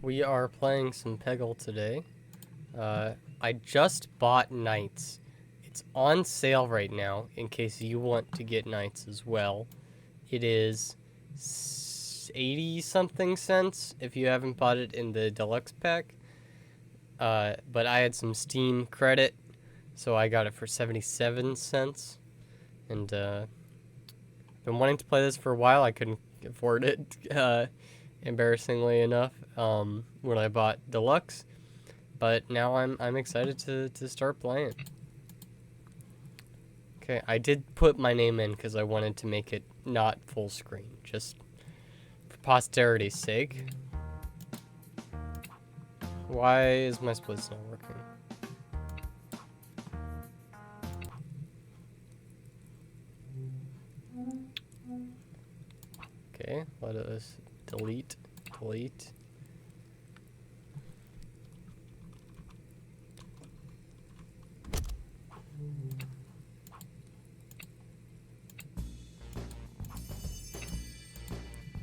We are playing some Peggle today. I just bought Knights. It's on sale right now, in case you want to get Knights as well. It is 80-something cents if you haven't bought it in the deluxe pack. But I had some Steam credit, so I got it for 77 cents. And been wanting to play this for a while. I couldn't afford it, embarrassingly enough, when I bought deluxe. But now I'm excited to start playing. Okay, I did put my name in because I wanted to make it not full screen, just for posterity's sake. Why is my splits not working? Okay, let us delete.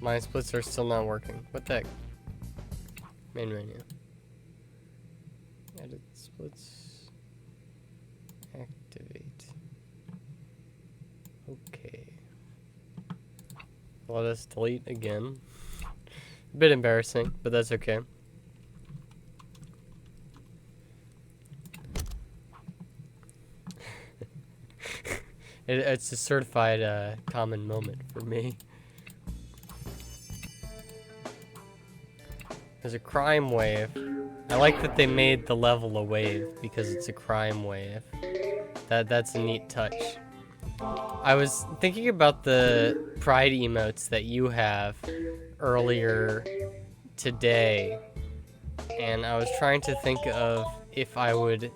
My splits are still not working. What the heck? Main menu. Edit splits. Activate. Okay. Let us delete again. A bit embarrassing, but that's okay. It's a certified common moment for me. There's a crime wave. I like that they made the level a wave because it's a crime wave. That's a neat touch. I was thinking about the pride emotes that you have earlier today, and I was trying to think of if I would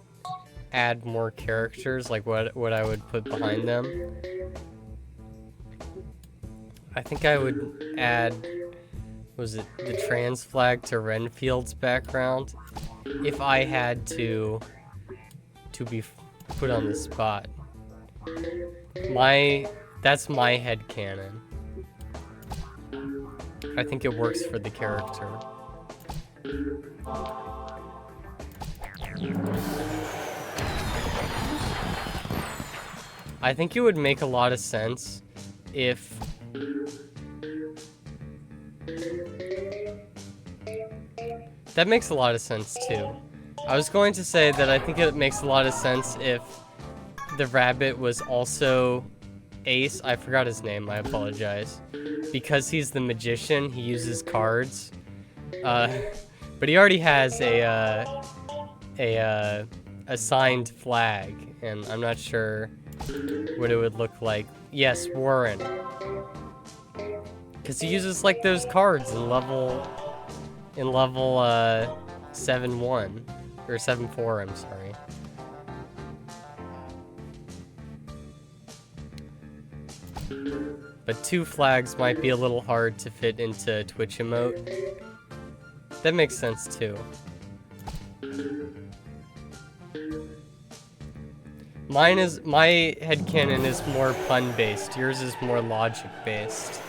add more characters, like what I would put behind them. I think I would add, was it the trans flag to Renfield's background, if I had to be put on the spot. That's my headcanon. I think it works for the character. I think it would make a lot of sense if that makes a lot of sense too. I was going to say that I think it makes a lot of sense if the rabbit was also Ace. I forgot his name, I apologize. Because he's the magician, he uses cards. But he already has a assigned flag, and I'm not sure what it would look like. Yes, Warren. Because he uses like those cards in level 7-1 or 7-4, I'm sorry. But 2 flags might be a little hard to fit into a Twitch emote. That makes sense too. My headcanon is more pun-based. Yours is more logic-based.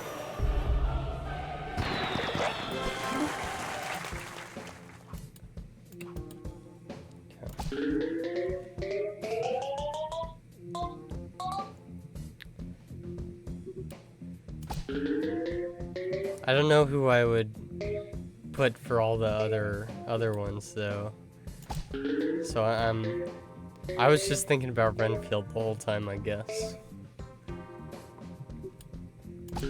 I don't know who I would put for all the other ones though. So I was just thinking about Renfield the whole time, I guess.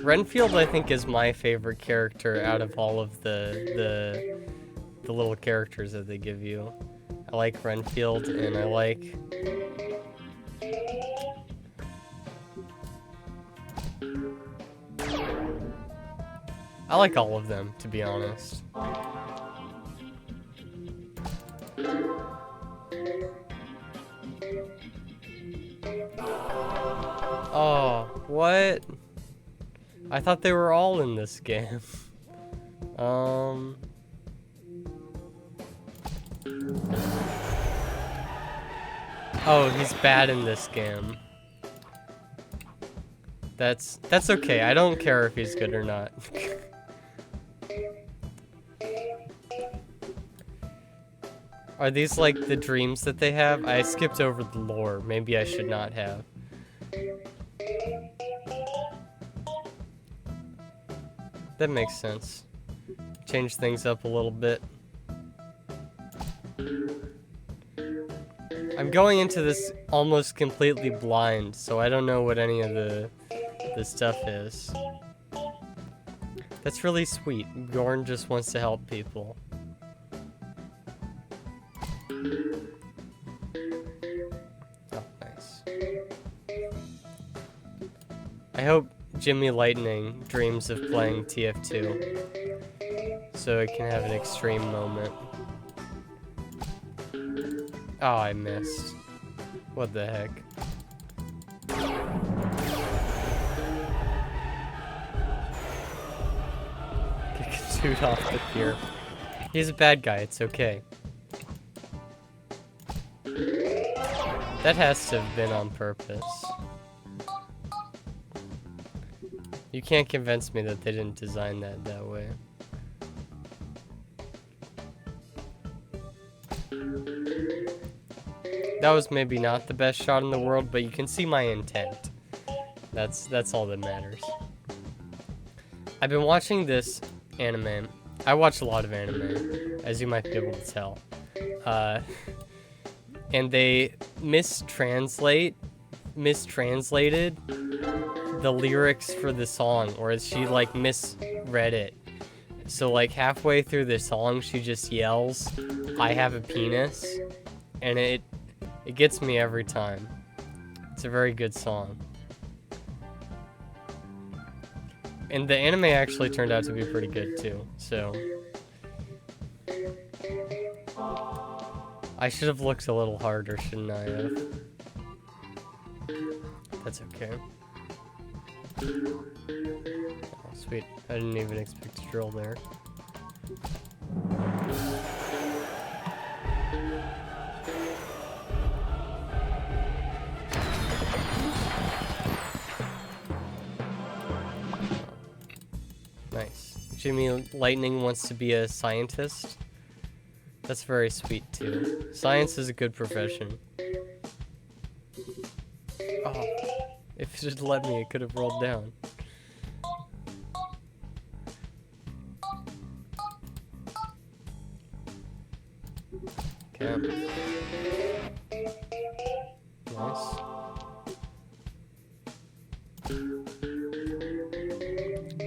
Renfield, I think, is my favorite character out of all of the little characters that they give you. I like Renfield, and I like all of them, to be honest. Oh, what? I thought they were all in this game. Oh, he's bad in this game. That's okay. I don't care if he's good or not. Are these like the dreams that they have? I skipped over the lore. Maybe I should not have. That makes sense. Change things up a little bit. I'm going into this almost completely blind, so I don't know what any of the stuff is. That's really sweet. Bjorn just wants to help people. Oh, nice. I hope Jimmy Lightning dreams of playing TF2 so it can have an extreme moment. Oh, I missed. What the heck? Kick a dude off the pier. He's a bad guy, it's okay. That has to have been on purpose. You can't convince me that they didn't design that way. That was maybe not the best shot in the world, but you can see my intent. That's all that matters. I've been watching this anime. I watch a lot of anime, as you might be able to tell. And they mistranslated the lyrics for the song, or she like misread it. So like halfway through the song, she just yells, "I have a penis," and it gets me every time. It's a very good song. And the anime actually turned out to be pretty good too, so. I should have looked a little harder, shouldn't I have? That's okay. Oh, sweet. I didn't even expect to drill there. Nice. Jimmy Lightning wants to be a scientist. That's very sweet too. Science is a good profession. Oh, if it had let me, it could have rolled down. Okay. Nice.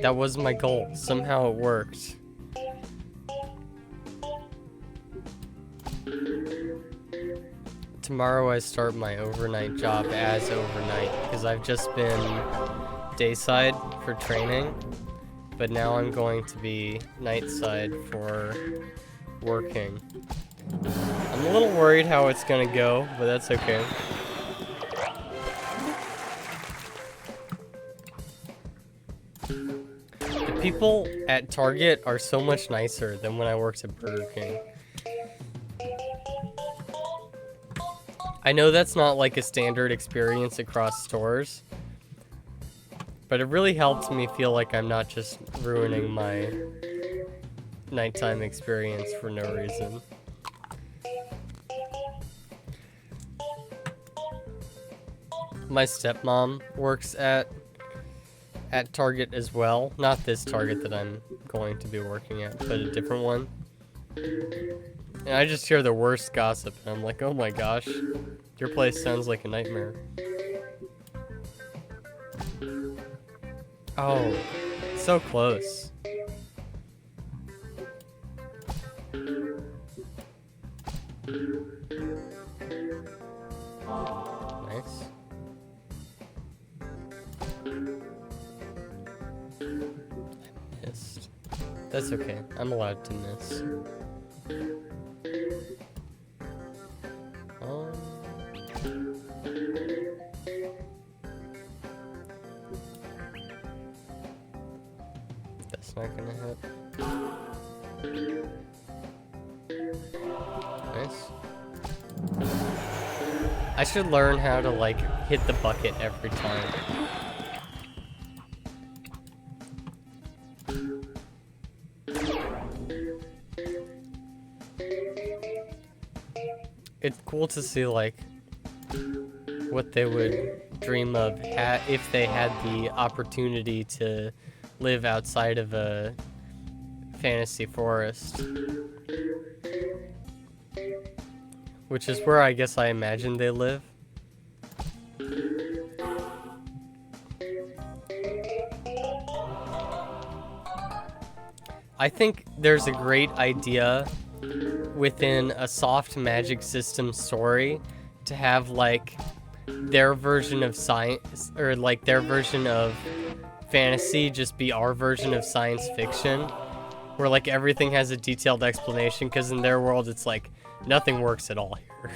That was my goal. Somehow it worked. Tomorrow I start my overnight job as overnight because I've just been dayside for training, but now I'm going to be nightside for working. I'm a little worried how it's gonna go, but that's okay. The people at Target are so much nicer than when I worked at Burger King. I know that's not like a standard experience across stores, but it really helped me feel like I'm not just ruining my nighttime experience for no reason. My stepmom works at Target as well. Not this Target that I'm going to be working at, but a different one. And I just hear the worst gossip, and I'm like, oh my gosh, your place sounds like a nightmare. Oh, so close. Nice. I missed. That's okay, I'm allowed to miss. That's not gonna hit. Nice. I should learn how to like hit the bucket every time. it's cool to see like what they would dream of if they had the opportunity to live outside of a fantasy forest, which is where I guess I imagine they live. I think there's a great idea within a soft magic system story to have like their version of science, or like their version of fantasy just be our version of science fiction, where like everything has a detailed explanation, because in their world it's like nothing works at all here.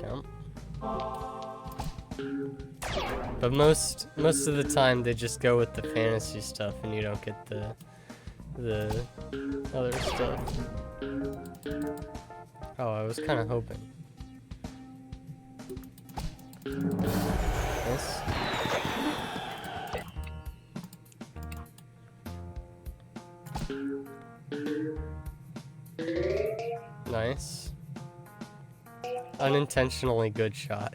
Come. But most of the time they just go with the fantasy stuff and you don't get the other stuff. Oh, I was kind of hoping. Yes. Nice. Unintentionally good shot.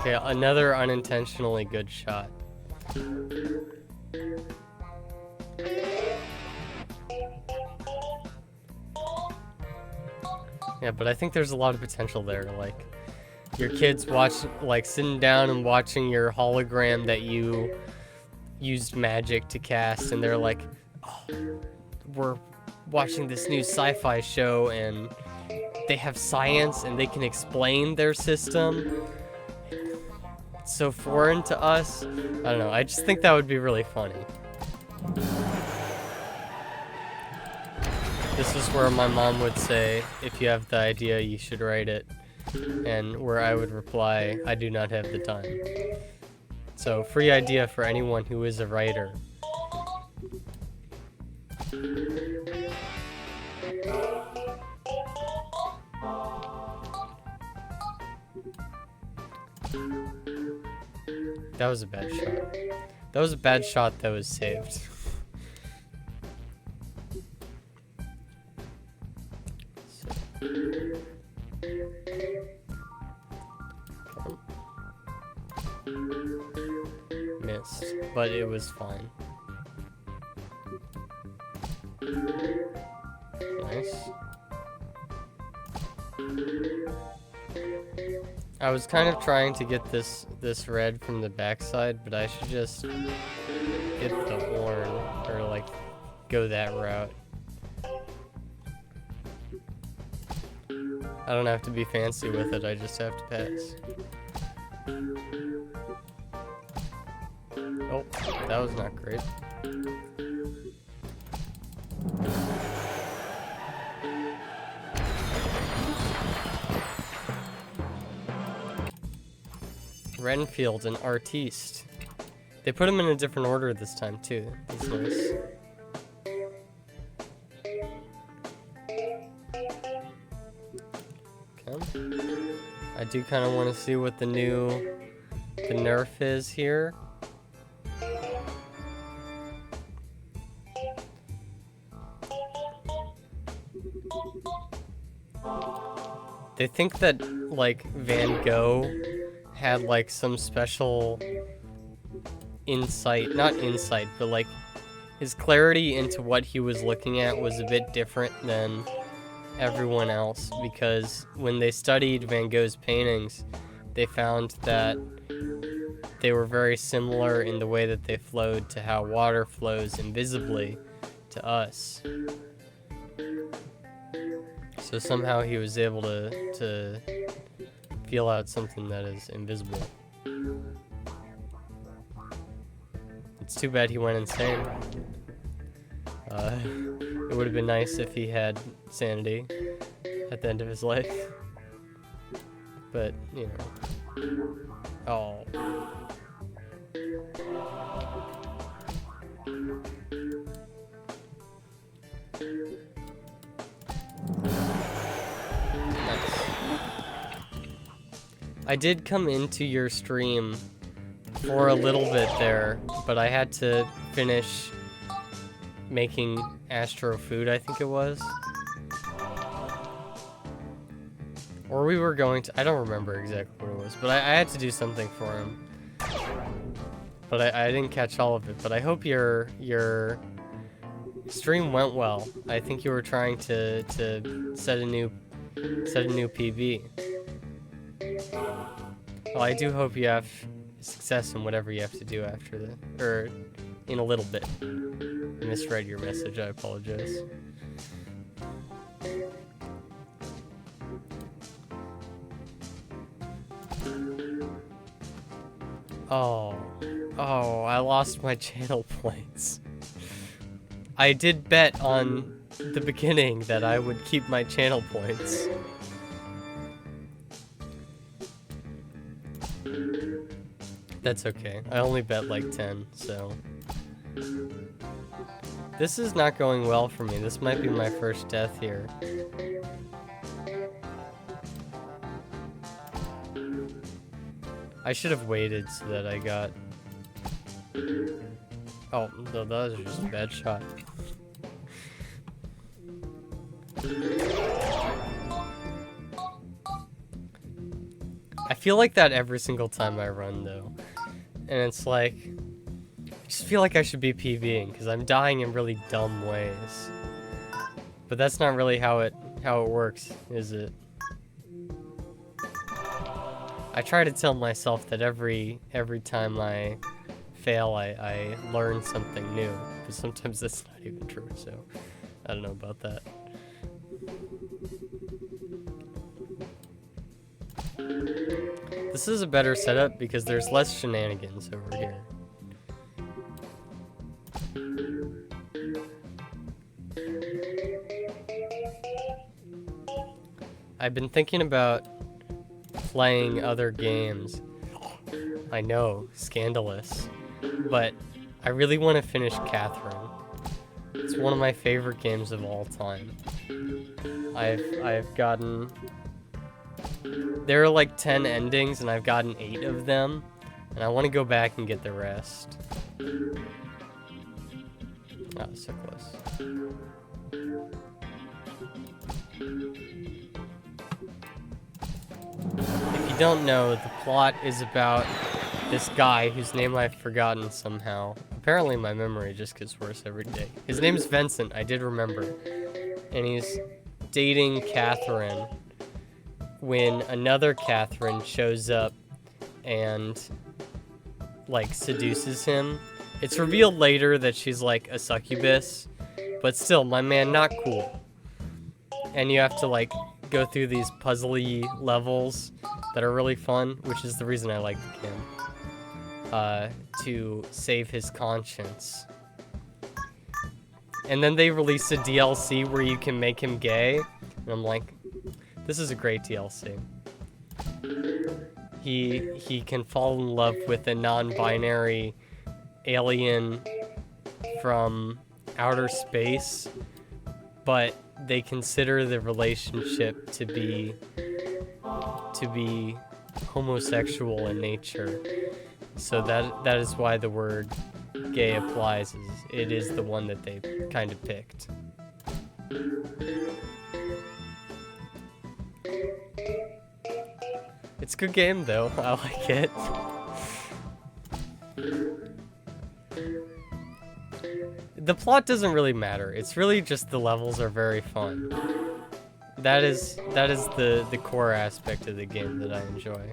Okay, another unintentionally good shot. Yeah, but I think there's a lot of potential there. Like, your kids sitting down and watching your hologram that you used magic to cast, and they're like, oh, we're watching this new sci-fi show, and they have science, and they can explain their system. It's so foreign to us. I don't know, I just think that would be really funny. This is where my mom would say, if you have the idea, you should write it. And where I would reply, I do not have the time. So, free idea for anyone who is a writer. That was a bad shot. That was a bad shot that was saved. Missed, but it was fine. Nice. I was kind of trying to get this red from the backside, but I should just get the horn, or like go that route. I don't have to be fancy with it, I just have to pass. Oh, that was not great. Renfield and Artiste. They put them in a different order this time too. That's nice. Okay. I do kind of want to see what the nerf is here. They think that like Van Gogh had like some special insight, not insight, but like his clarity into what he was looking at was a bit different than everyone else, because when they studied Van Gogh's paintings, they found that they were very similar in the way that they flowed to how water flows invisibly to us. So somehow he was able to feel out something that is invisible. It's too bad he went insane. It would have been nice if he had sanity at the end of his life. But, you know. Oh. I did come into your stream for a little bit there, but I had to finish making Astro food, I think it was. Or we were going to, I don't remember exactly what it was, but I had to do something for him. But I didn't catch all of it, but I hope your stream went well. I think you were trying to set a new PB. Well, I do hope you have success in whatever you have to do after the, or in a little bit. I misread your message, I apologize. Oh, I lost my channel points. I did bet on the beginning that I would keep my channel points. That's okay. I only bet like 10, so. This is not going well for me. This might be my first death here. I should have waited so that I got... Oh, no, that was just a bad shot. I feel like that every single time I run, though. And it's like... I just feel like I should be PBing, because I'm dying in really dumb ways. But that's not really how it works, is it? I try to tell myself that every time I fail, I learn something new. But sometimes that's not even true, so I don't know about that. This is a better setup because there's less shenanigans over here. I've been thinking about playing other games. I know, scandalous. But I really want to finish Catherine. It's one of my favorite games of all time. I've gotten... There are like 10 endings and I've gotten 8 of them. And I want to go back and get the rest. Oh, so close. If you don't know, the plot is about this guy whose name I've forgotten somehow. Apparently my memory just gets worse every day. His name is Vincent, I did remember. And he's dating Catherine when another Catherine shows up and like seduces him. It's revealed later that she's like a succubus, but still, my man, not cool. And you have to like go through these puzzly levels that are really fun, which is the reason I like the game. To save his conscience. And then they release a DLC where you can make him gay, and I'm like, this is a great DLC. He can fall in love with a non-binary alien from outer space, but they consider the relationship to be homosexual in nature. So that is why the word gay applies. It is the one that they kind of picked. It's a good game though. I like it. The plot doesn't really matter. It's really just the levels are very fun. That is the core aspect of the game that I enjoy.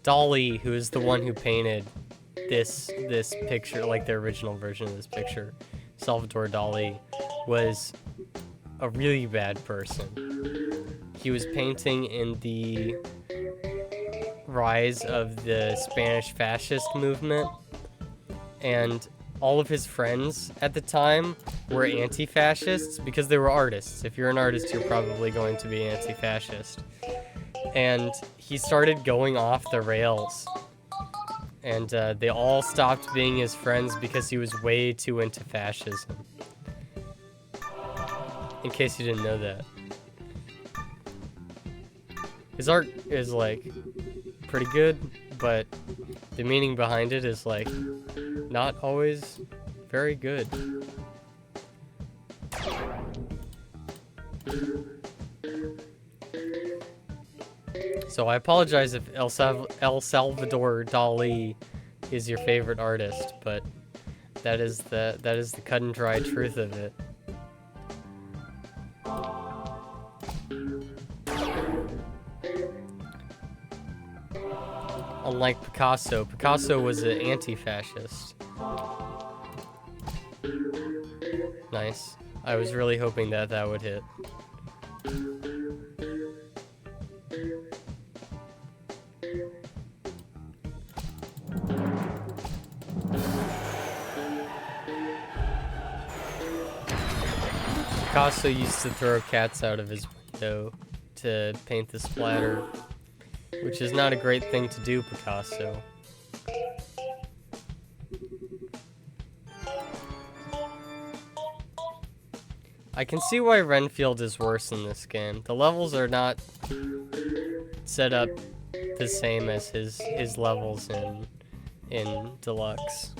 Dali, who is the one who painted this picture, like the original version of this picture, Salvador Dali, was a really bad person. He was painting in the rise of the Spanish fascist movement, and all of his friends at the time were anti-fascists because they were artists. If you're an artist, you're probably going to be anti-fascist. And he started going off the rails And they all stopped being his friends because he was way too into fascism. In case you didn't know that. His art is, like, pretty good, but the meaning behind it is, like, not always very good. So I apologize if El Salvador Dali is your favorite artist, but that is the cut and dry truth of it. Unlike Picasso, Picasso was an anti-fascist. Nice. I was really hoping that that would hit. Picasso used to throw cats out of his window to paint the splatter, which is not a great thing to do, Picasso. I can see why Renfield is worse in this game. The levels are not set up the same as his levels in Deluxe.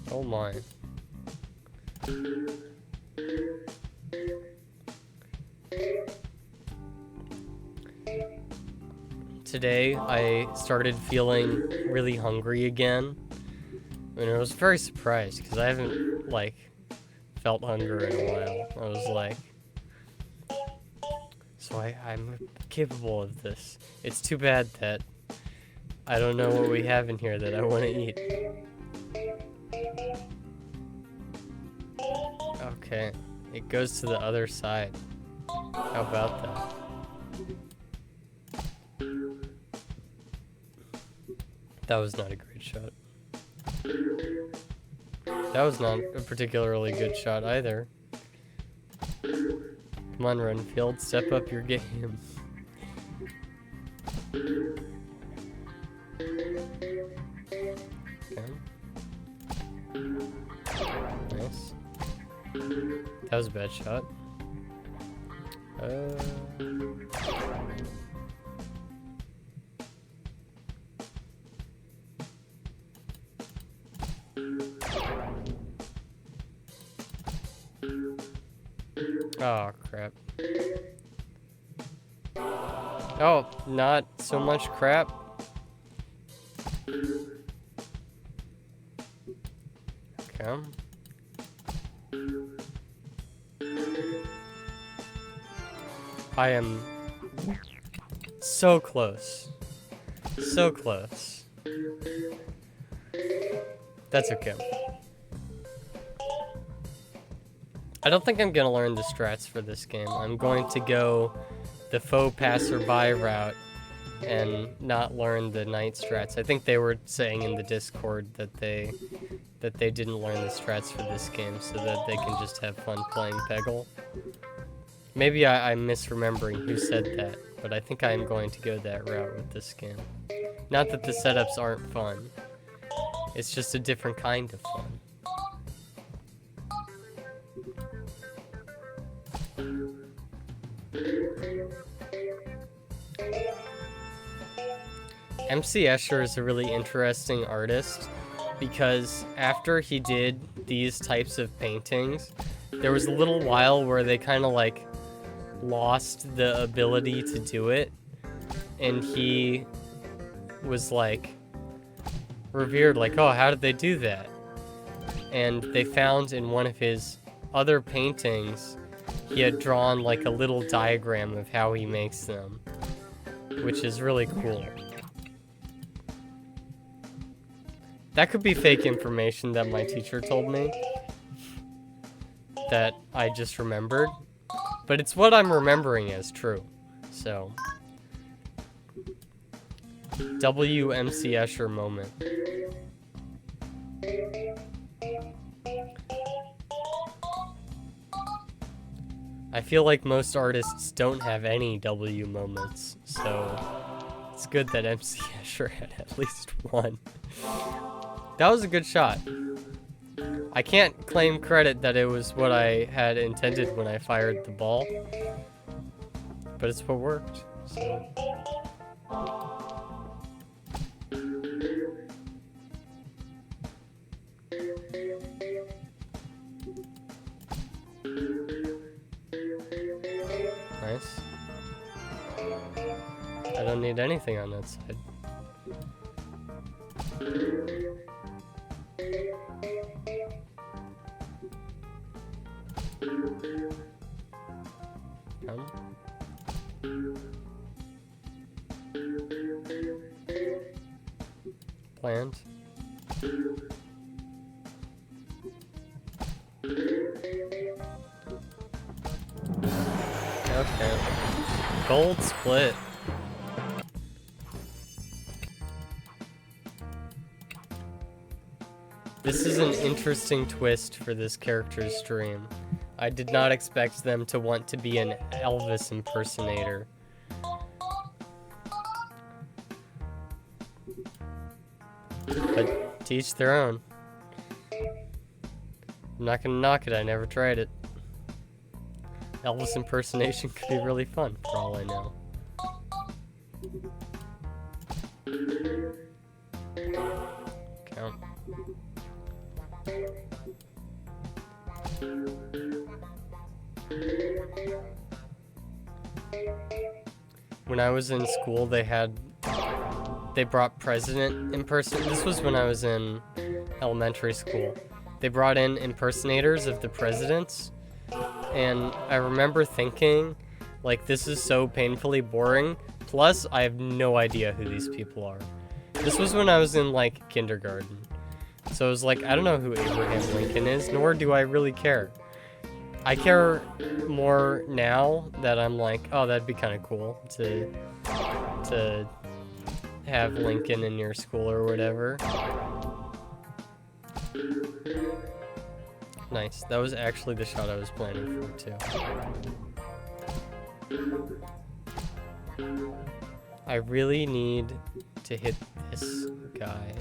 Oh my. Today, I started feeling really hungry again, and I was very surprised because I haven't, like, felt hunger in a while. I was like, so I'm capable of this. It's too bad that I don't know what we have in here that I want to eat. Okay, it goes to the other side. How about that? That was not a great shot. That was not a particularly good shot either. Come on, Renfield, step up your game. Okay. Nice. That was a bad shot. Oh, crap. Oh, not so much crap. Okay. I am so close. So close. That's okay. I don't think I'm gonna learn the strats for this game. I'm going to go the faux passerby route and not learn the night strats. I think they were saying in the Discord that they didn't learn the strats for this game so that they can just have fun playing Peggle. Maybe I'm misremembering who said that, but I think I'm going to go that route with this game. Not that the setups aren't fun. It's just a different kind of fun. MC Escher is a really interesting artist because after he did these types of paintings, there was a little while where they kind of like lost the ability to do it, and he was like revered, like, oh, how did they do that? And they found in one of his other paintings he had drawn like a little diagram of how he makes them, which is really cool. That could be fake information that my teacher told me that I just remembered, but it's what I'm remembering as true. So, WMC Escher moment. I feel like most artists don't have any W moments, so It's good that MC Escher had at least one. That was a good shot. I can't claim credit that it was what I had intended when I fired the ball, but it's what worked, so. Nice. I don't need anything on that side. Come. Plant. Okay. Gold split. This is an interesting twist for this character's stream. I did not expect them to want to be an Elvis impersonator. But to each their own. I'm not gonna knock it, I never tried it. Elvis impersonation could be really fun, for all I know. Count. When I was in school, they brought president this was when I was in elementary school. They brought in impersonators of the presidents, and I remember thinking, like, this is so painfully boring, plus I have no idea who these people are. This was when I was in, like, kindergarten. So I was like, I don't know who Abraham Lincoln is, nor do I really care. I care more now that I'm like, oh, that'd be kind of cool to have Lincoln in your school or whatever. Nice. That was actually the shot I was planning for, too. I really need to hit this guy.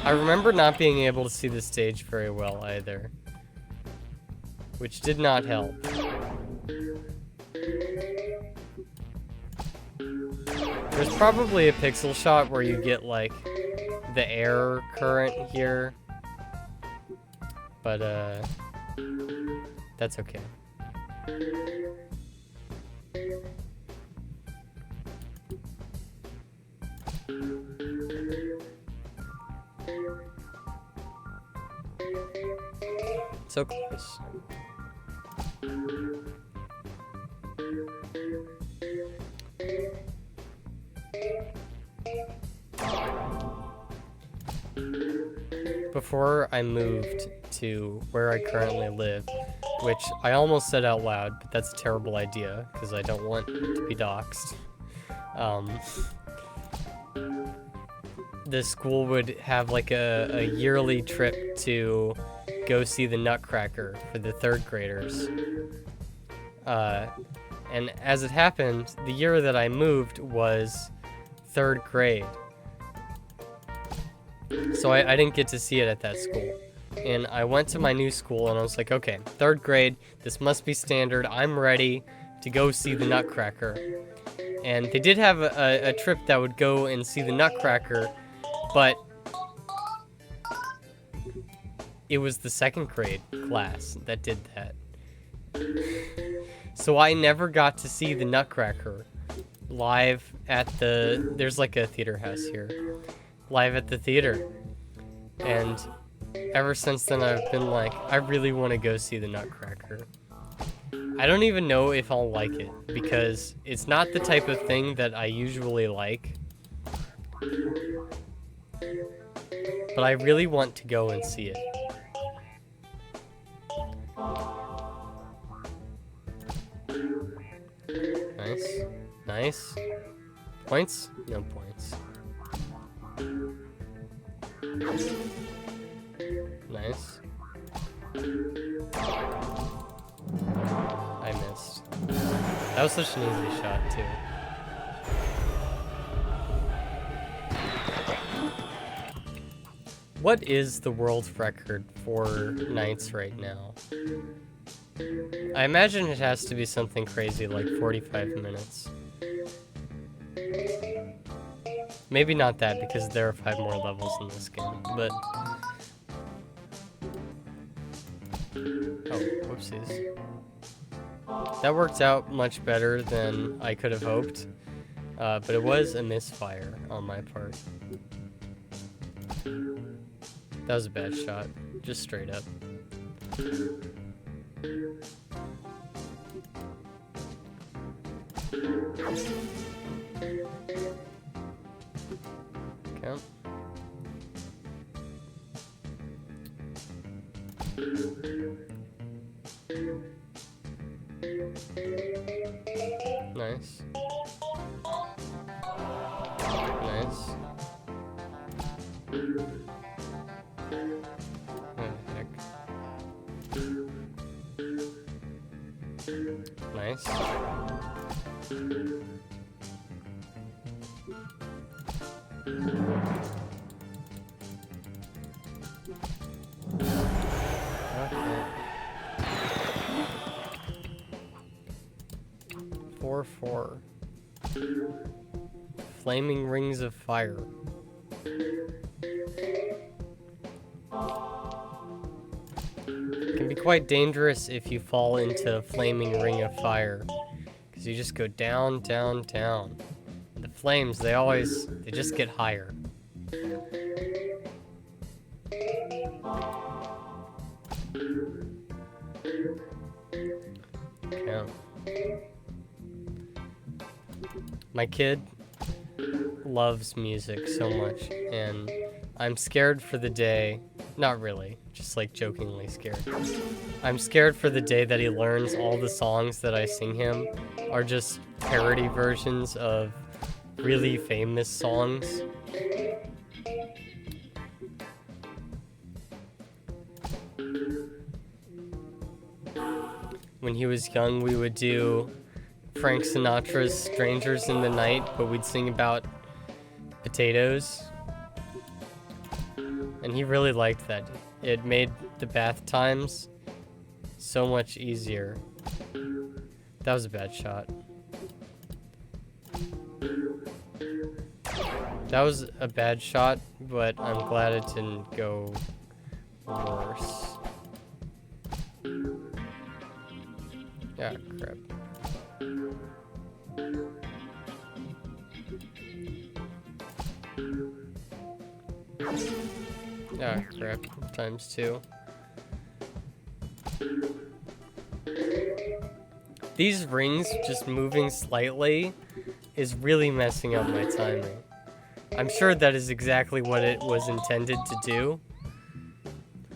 I remember not being able to see the stage very well either, which did not help. There's probably a pixel shot where you get, like, the air current here, but that's okay. So close. Before I moved to where I currently live, which I almost said out loud, but that's a terrible idea because I don't want to be doxxed. The school would have like a yearly trip to go see the Nutcracker for the 3rd graders. And as it happened, the year that I moved was 3rd grade. So I didn't get to see it at that school. And I went to my new school and I was like, okay, 3rd grade, this must be standard. I'm ready to go see the Nutcracker. And they did have a trip that would go and see the Nutcracker, but it was the 2nd grade class that did that. So I never got to see the Nutcracker live at there's like a theater house here, live at the theater. And ever since then I've been like, I really want to go see the Nutcracker. I don't even know if I'll like it, because it's not the type of thing that I usually like. But I really want to go and see it. Nice. Nice. Points? No points. Nice. I missed. That was such an easy shot, too. What is the world record for nights right now? I imagine it has to be something crazy like 45 minutes. Maybe not that, because there are 5 more levels in this game, but... Oh, whoopsies. That worked out much better than I could have hoped, but it was a misfire on my part. That was a bad shot, just straight up. Count. Nice. Nice. Oh, heck. Nice. Okay. 4-4. Flaming rings of fire. It can be quite dangerous if you fall into a flaming ring of fire, because you just go down, down, down. The flames, they just get higher. Count. My kid loves music so much, and I'm scared for the day, not really, just like jokingly scared. I'm scared for the day that he learns all the songs that I sing him are just parody versions of really famous songs. When he was young, we would do Frank Sinatra's Strangers in the Night, but we'd sing about potatoes. And he really liked that. It made the bath times so much easier. That was a bad shot. That was a bad shot, but I'm glad it didn't go worse. Yeah, crap. Ah, crap. Times 2. These rings just moving slightly is really messing up my timing. I'm sure that is exactly what it was intended to do,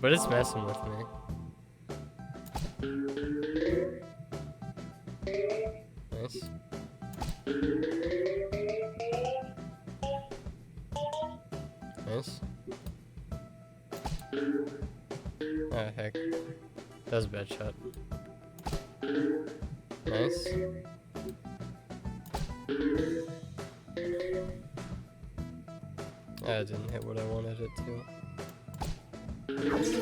but it's messing with me. Nice. Nice. Oh, heck. That was a bad shot. Nice. That didn't hit what I wanted it to. Nice.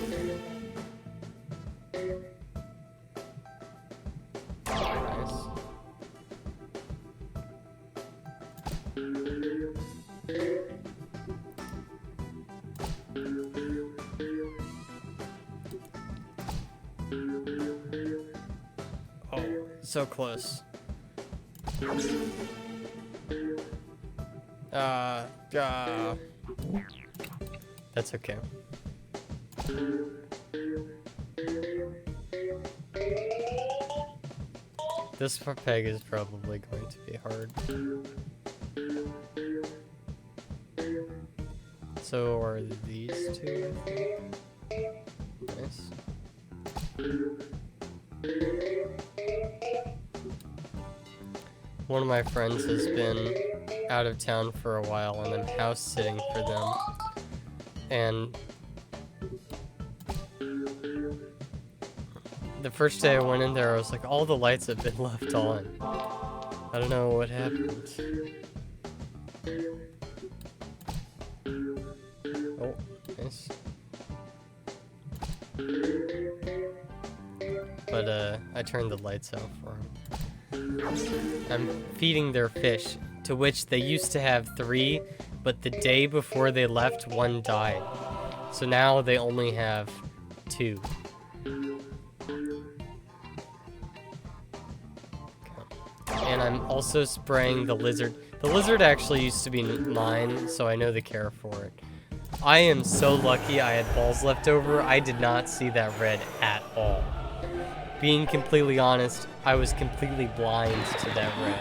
Oh, so close. That's okay. This peg is probably going to be hard. So are these two, I think? Nice. One of my friends has been out of town for a while, and I'm house sitting for them. And the first day I went in there, I was like, all the lights have been left on. I don't know what happened. Oh, nice. But, I turned the lights out for him. I'm feeding their fish, to which they used to have 3, but the day before they left, 1 died. So now they only have 2. And I'm also spraying the lizard. The lizard actually used to be mine, so I know the care for it. I am so lucky I had balls left over. I did not see that red at all. Being completely honest, I was completely blind to that red.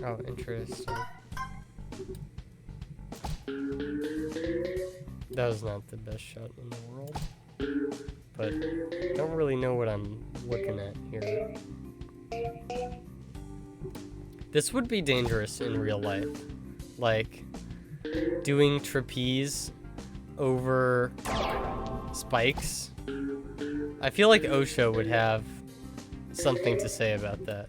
Oh, interesting. That was not the best shot in the world, but don't really know what I'm looking at here. This would be dangerous in real life, like doing trapeze over spikes. I feel like OSHA would have something to say about that.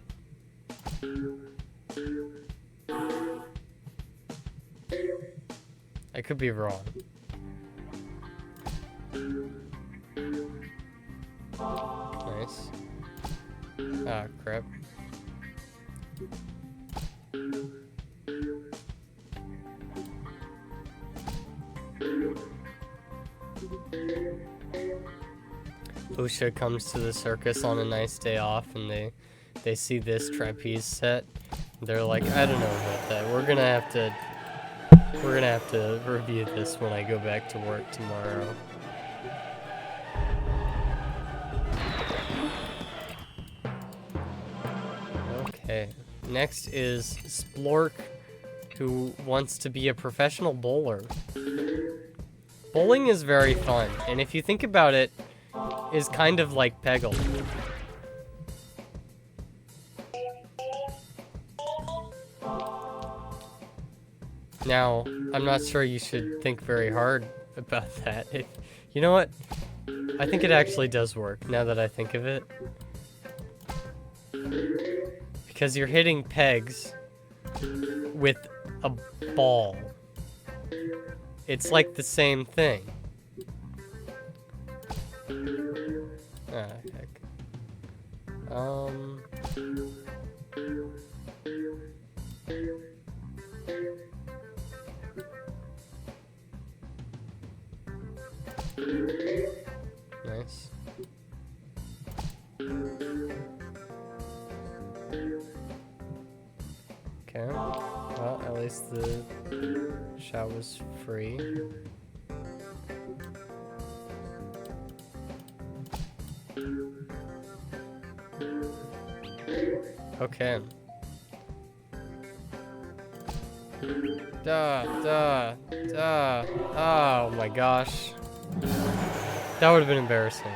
I could be wrong. Nice. Ah, crap. OSHA comes to the circus on a nice day off, and they see this trapeze set. They're like, I don't know about that. We're gonna have to review this when I go back to work tomorrow. Okay. Next is Splork, who wants to be a professional bowler. Bowling is very fun, and if you think about it, is kind of like Peggle. Now, I'm not sure you should think very hard about that. You know what? I think it actually does work, now that I think of it. Because you're hitting pegs with a ball. It's like the same thing. Ah, heck. Nice. Okay. Well, at least the shot was free. Okay. Oh my gosh. That would have been embarrassing.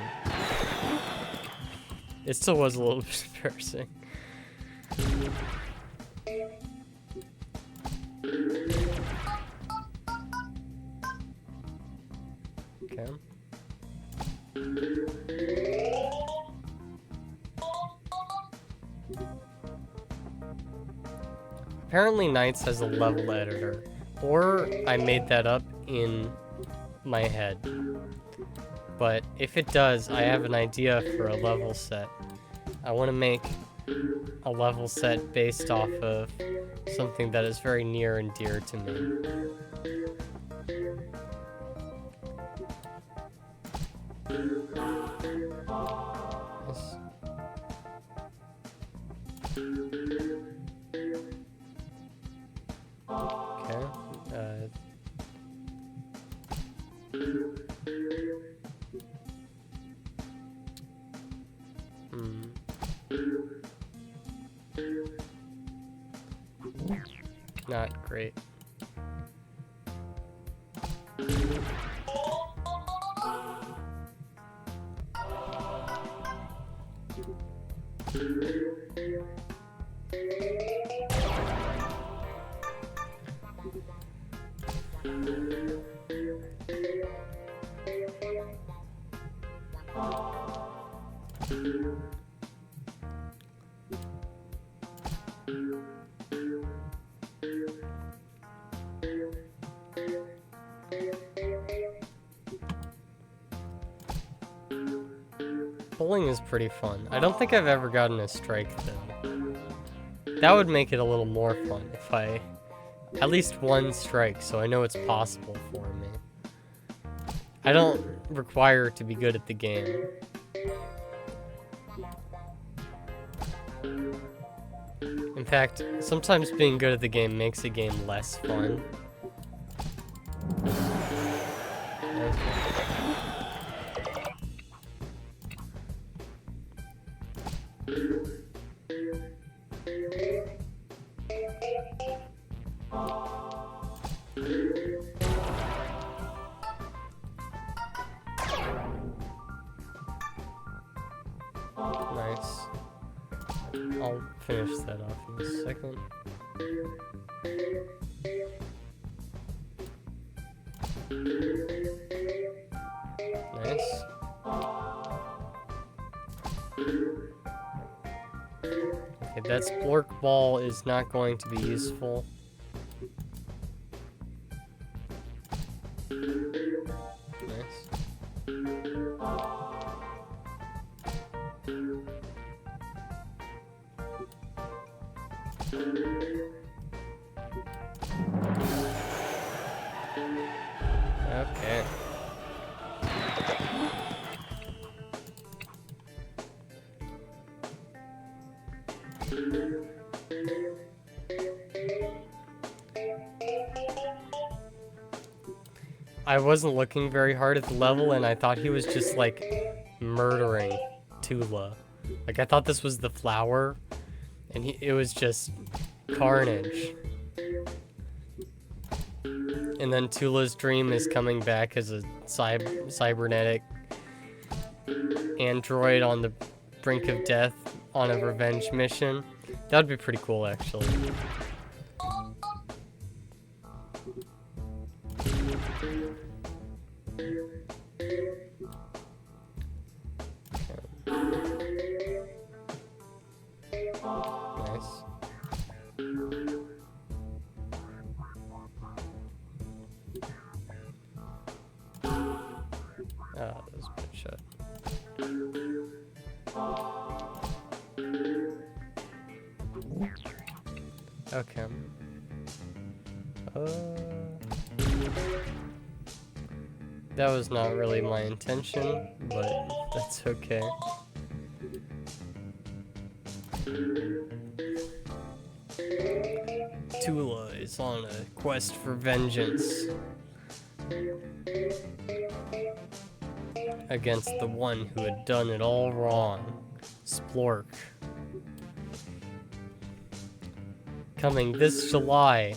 It still was a little bit embarrassing. Okay. Apparently Knights has a level editor, or I made that up in my head. But if it does, I have an idea for a level set. I want to make a level set based off of something that is very near and dear to me. Yes. Okay. Not great. Bowling is pretty fun. I don't think I've ever gotten a strike, though. That would make it a little more fun if I... At least one strike, so I know it's possible for me. I don't require to be good at the game. In fact, sometimes being good at the game makes a game less fun. Nice. I'll finish that off in a second. Nice. Okay, that splork ball is not going to be useful. Nice. Okay. I wasn't looking very hard at the level, and I thought he was just, like, murdering Tula. Like, I thought this was the flower, and it was just carnage. And then Tula's dream is coming back as a cybernetic android on the brink of death on a revenge mission. That would be pretty cool, actually. Nice. Ah, that was a good shot. Okay. That was not really my intention, but that's okay. Tula is on a quest for vengeance against the one who had done it all wrong, Splork. Coming this July,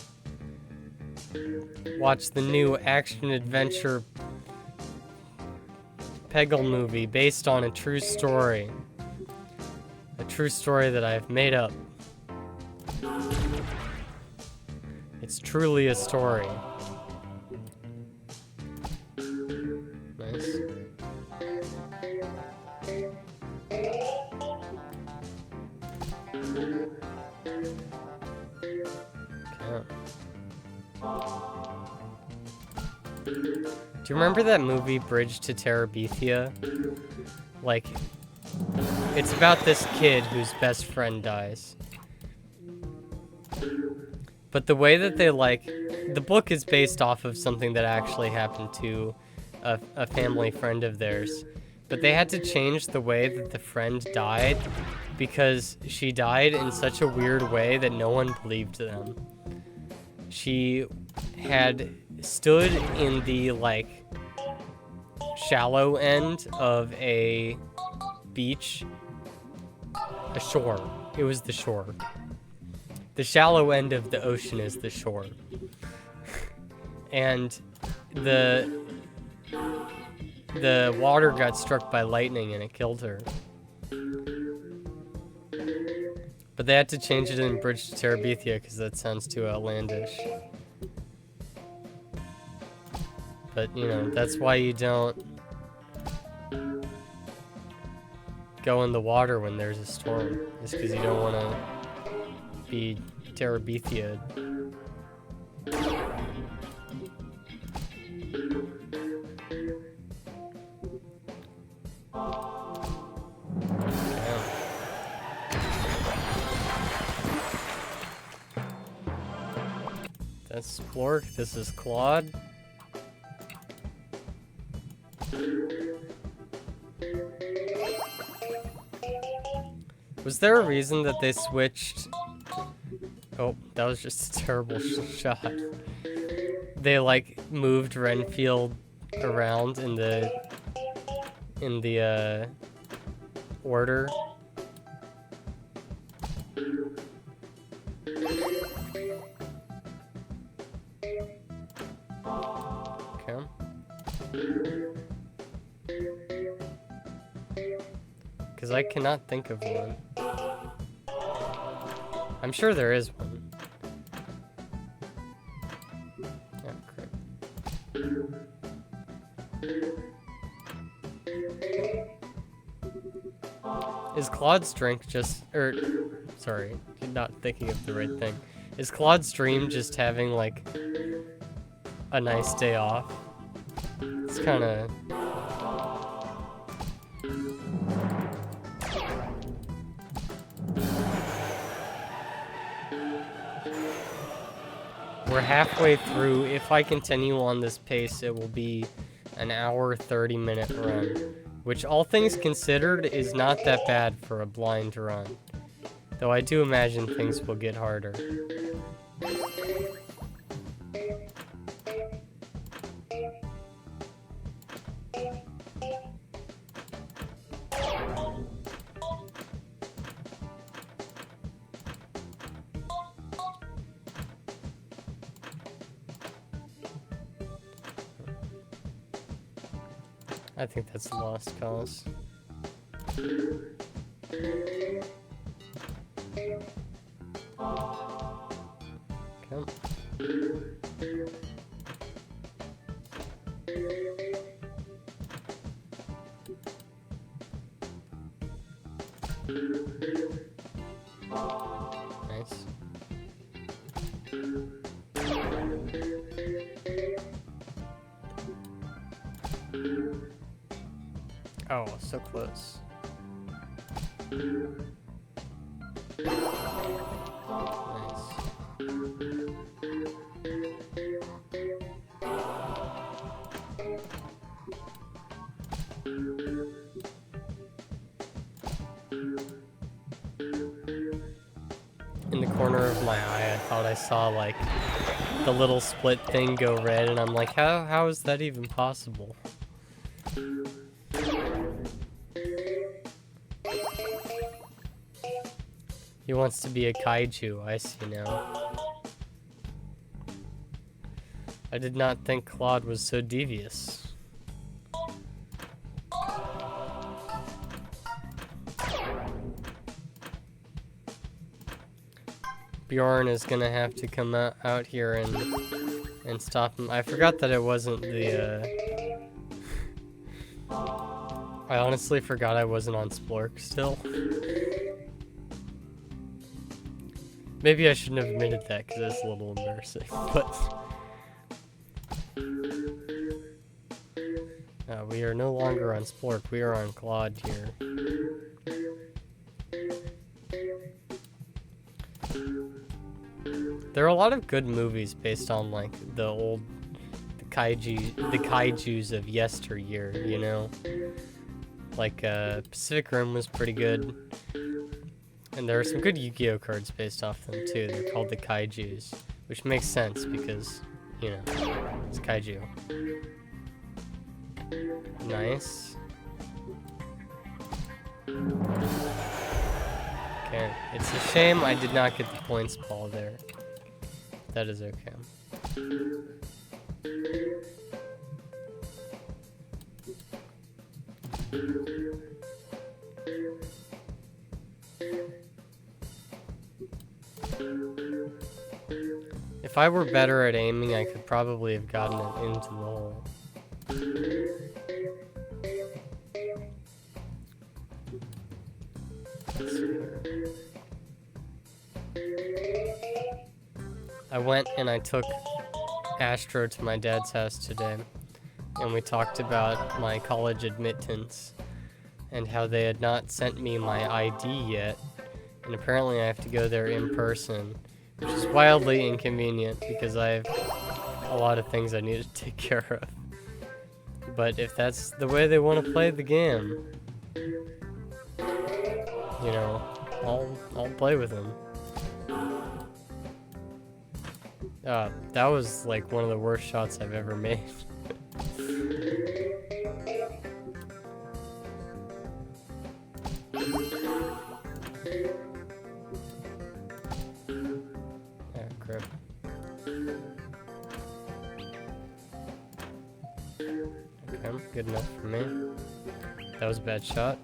watch the new action-adventure Peggle movie based on a true story. A true story that I've made up. It's truly a story. Nice. Do you remember that movie Bridge to Terabithia? Like, it's about this kid whose best friend dies. But the way that they, like, the book is based off of something that actually happened to a family friend of theirs. But they had to change the way that the friend died because she died in such a weird way that no one believed them. She had stood in the, like, shallow end of a beach, a shore. It was the shore. The shallow end of the ocean is the shore. And the water got struck by lightning and it killed her. But they had to change it in Bridge to Terabithia because that sounds too outlandish. but you know, that's why you don't go in the water when there's a storm. It's because you don't want to be Terabithia. That's Splork, this is Claude. Was there a reason that they switched? Oh, that was just a terrible shot. They like moved Renfield around in the order. Okay. Because I cannot think of one. I'm sure there is one. Oh, crap. Is Claude's drink just... sorry, not thinking of the right thing. Is Claude's dream just having, like, a nice day off? It's kind of... We're halfway through. If I continue on this pace, it will be an hour, 30-minute run. Which, all things considered, is not that bad for a blind run. Though I do imagine things will get harder. I think that's a lost cause. Come. Nice. Oh, so close. Nice. In the corner of my eye, I thought I saw, like, the little split thing go red, and I'm like, how is that even possible? He wants to be a kaiju, I see now. I did not think Claude was so devious. Bjorn is gonna have to come out here and stop him. I forgot that it wasn't the, I honestly forgot I wasn't on Splork still. Maybe I shouldn't have admitted that because it's a little embarrassing, but... we are no longer on Splork, we are on Claude here. There are a lot of good movies based on, like, the kaijus of yesteryear, you know? Like, Pacific Rim was pretty good. And there are some good Yu-Gi-Oh cards based off them, too. They're called the kaijus, which makes sense because, you know, it's kaiju. Nice. Okay, it's a shame I did not get the points ball there. That is okay. If I were better at aiming, I could probably have gotten it into the hole. Let's see here. I went and I took Astro to my dad's house today, and we talked about my college admittance and how they had not sent me my ID yet, and apparently I have to go there in person, which is wildly inconvenient because I have a lot of things I need to take care of. But if that's the way they want to play the game, you know, I'll play with them. That was like one of the worst shots I've ever made. Ah, crap. Okay, good enough for me. That was a bad shot.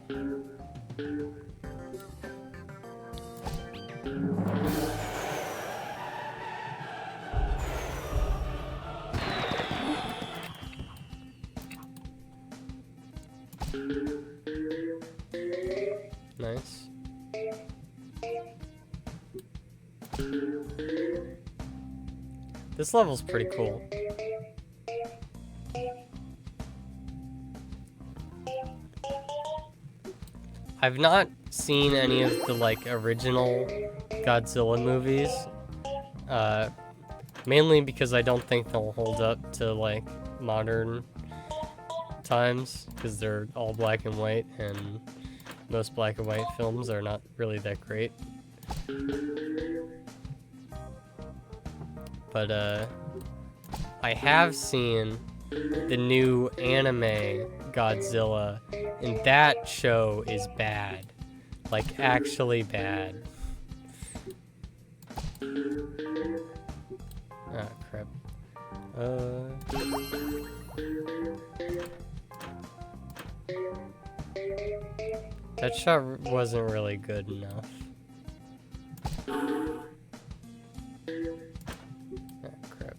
Nice. This level's pretty cool. I've not seen any of the like original Godzilla movies, mainly because I don't think they'll hold up to like modern times, because they're all black and white, and most black and white films are not really that great. But I have seen the new anime Godzilla, and that show is bad. Like, actually bad. Ah, crap. That shot wasn't really good enough. Ah, crap.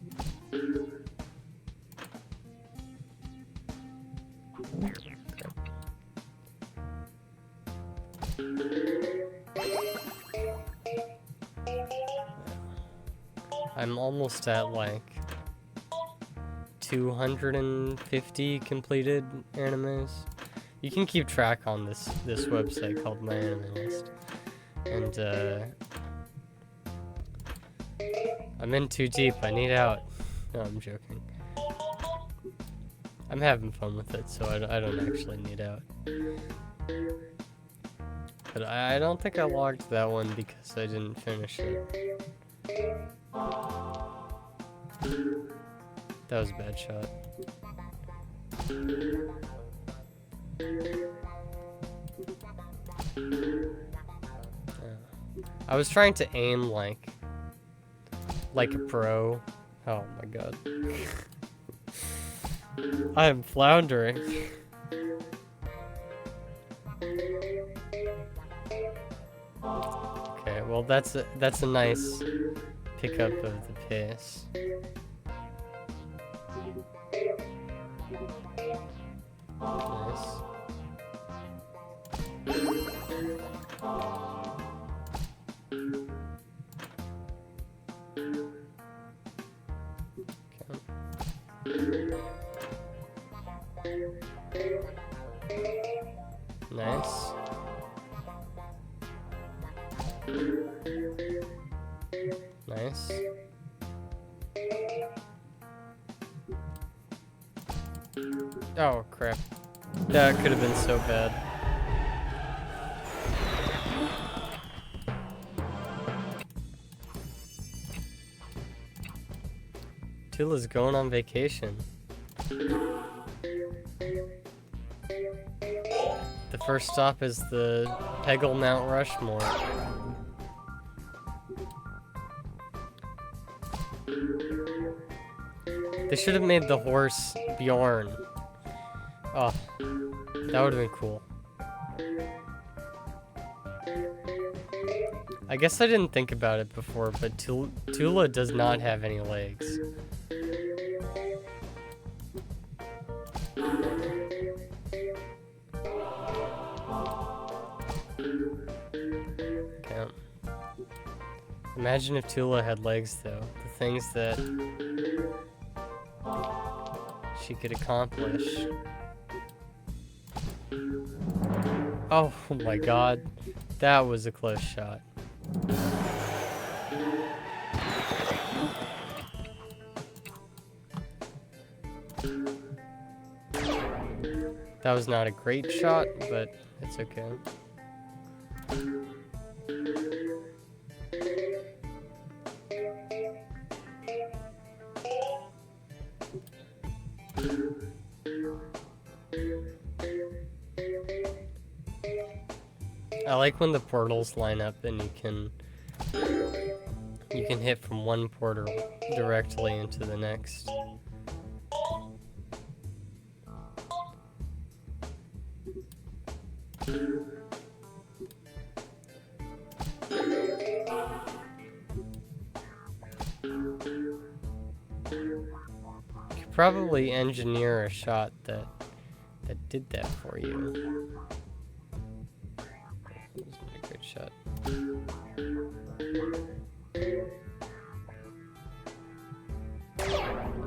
I'm almost at like 250 completed animes. You can keep track on this website called My Anime List. And I'm in too deep, I need out. No, I'm joking. I'm having fun with it, so I don't actually need out. But I don't think I logged that one because I didn't finish it. That was a bad shot. I was trying to aim like a pro. Oh my god. I am floundering. Okay, well that's a nice pickup of the pace. Nice. Nice. Nice. Oh, crap. That could have been so bad. Tula's going on vacation. The first stop is the Peggle Mount Rushmore. They should have made the horse Bjorn. Oh, that would have been cool. I guess I didn't think about it before, but Tula does not have any legs. Imagine if Tula had legs, though. The things that she could accomplish. Oh my god. That was a close shot. That was not a great shot, but it's okay. I like when the portals line up and you can hit from one portal directly into the next. You could probably engineer a shot that did that for you. That was not a good shot.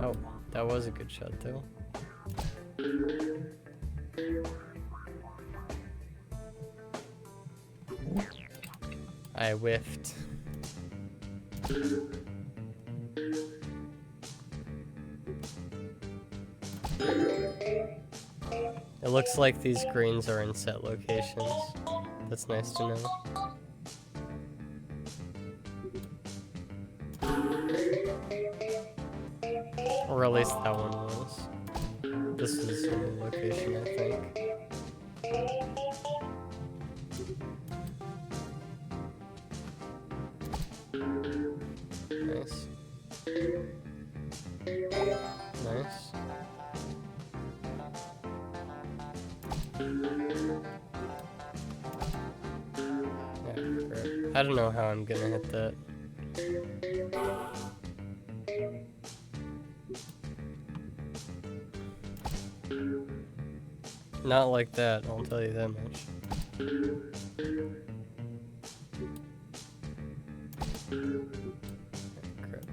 Oh, that was a good shot though. I whiffed. It looks like these greens are in set locations. That's nice to know. Or at least that one was. This is a new location, I think. Nice. Nice. Yeah, crap. I don't know how I'm gonna hit that. Not like that, I'll tell you that much. Crap.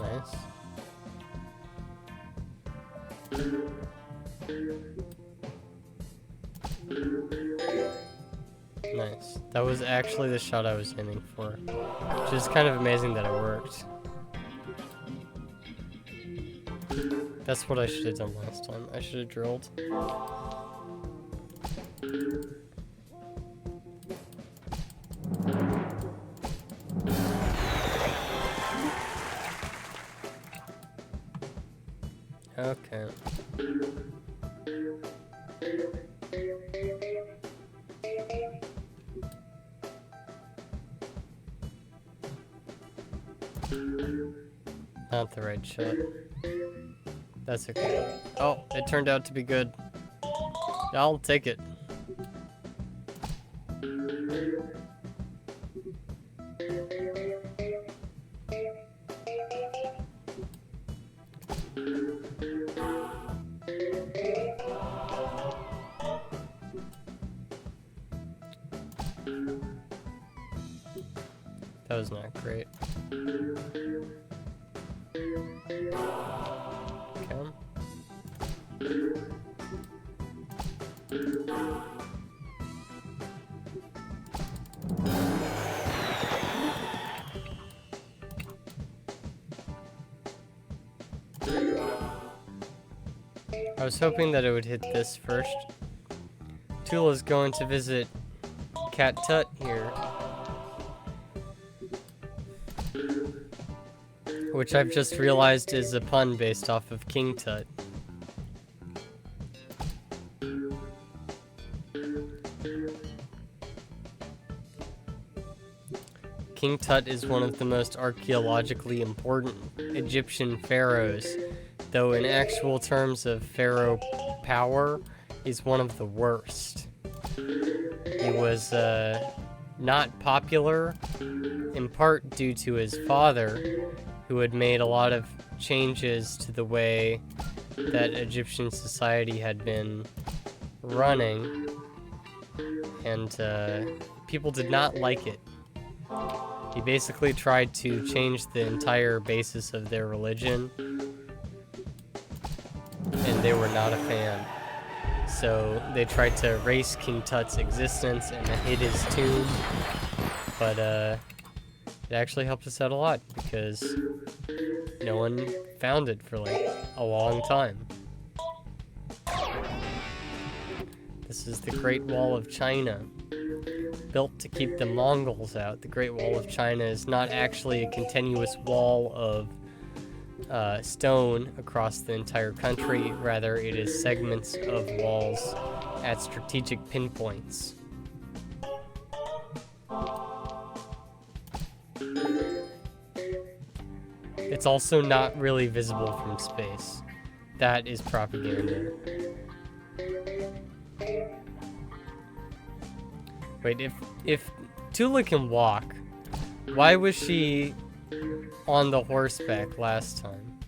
Nice. Nice. That was actually the shot I was aiming for, which is kind of amazing that it worked. That's what I should have done last time. I should have drilled. Okay. Not the right shot. That's okay. Oh, it turned out to be good. I'll take it. That was not great. Okay. I was hoping that it would hit this first. Tula's going to visit Cat Tut here. which I've just realized is a pun based off of King Tut. King Tut is one of the most archaeologically important Egyptian pharaohs, though in actual terms of pharaoh power, he's one of the worst. He was not popular, in part due to his father, who had made a lot of changes to the way that Egyptian society had been running, and people did not like it. He basically tried to change the entire basis of their religion, and they were not a fan. So they tried to erase King Tut's existence and hid his tomb, but it actually helped us out a lot because no one found it for like a long time. This is the Great Wall of China. Built to keep the Mongols out. The Great Wall of China is not actually a continuous wall of stone across the entire country. Rather, it is segments of walls at strategic pinpoints. It's also not really visible from space. That is propaganda. Wait, if Tula can walk, why was she on the horseback last time?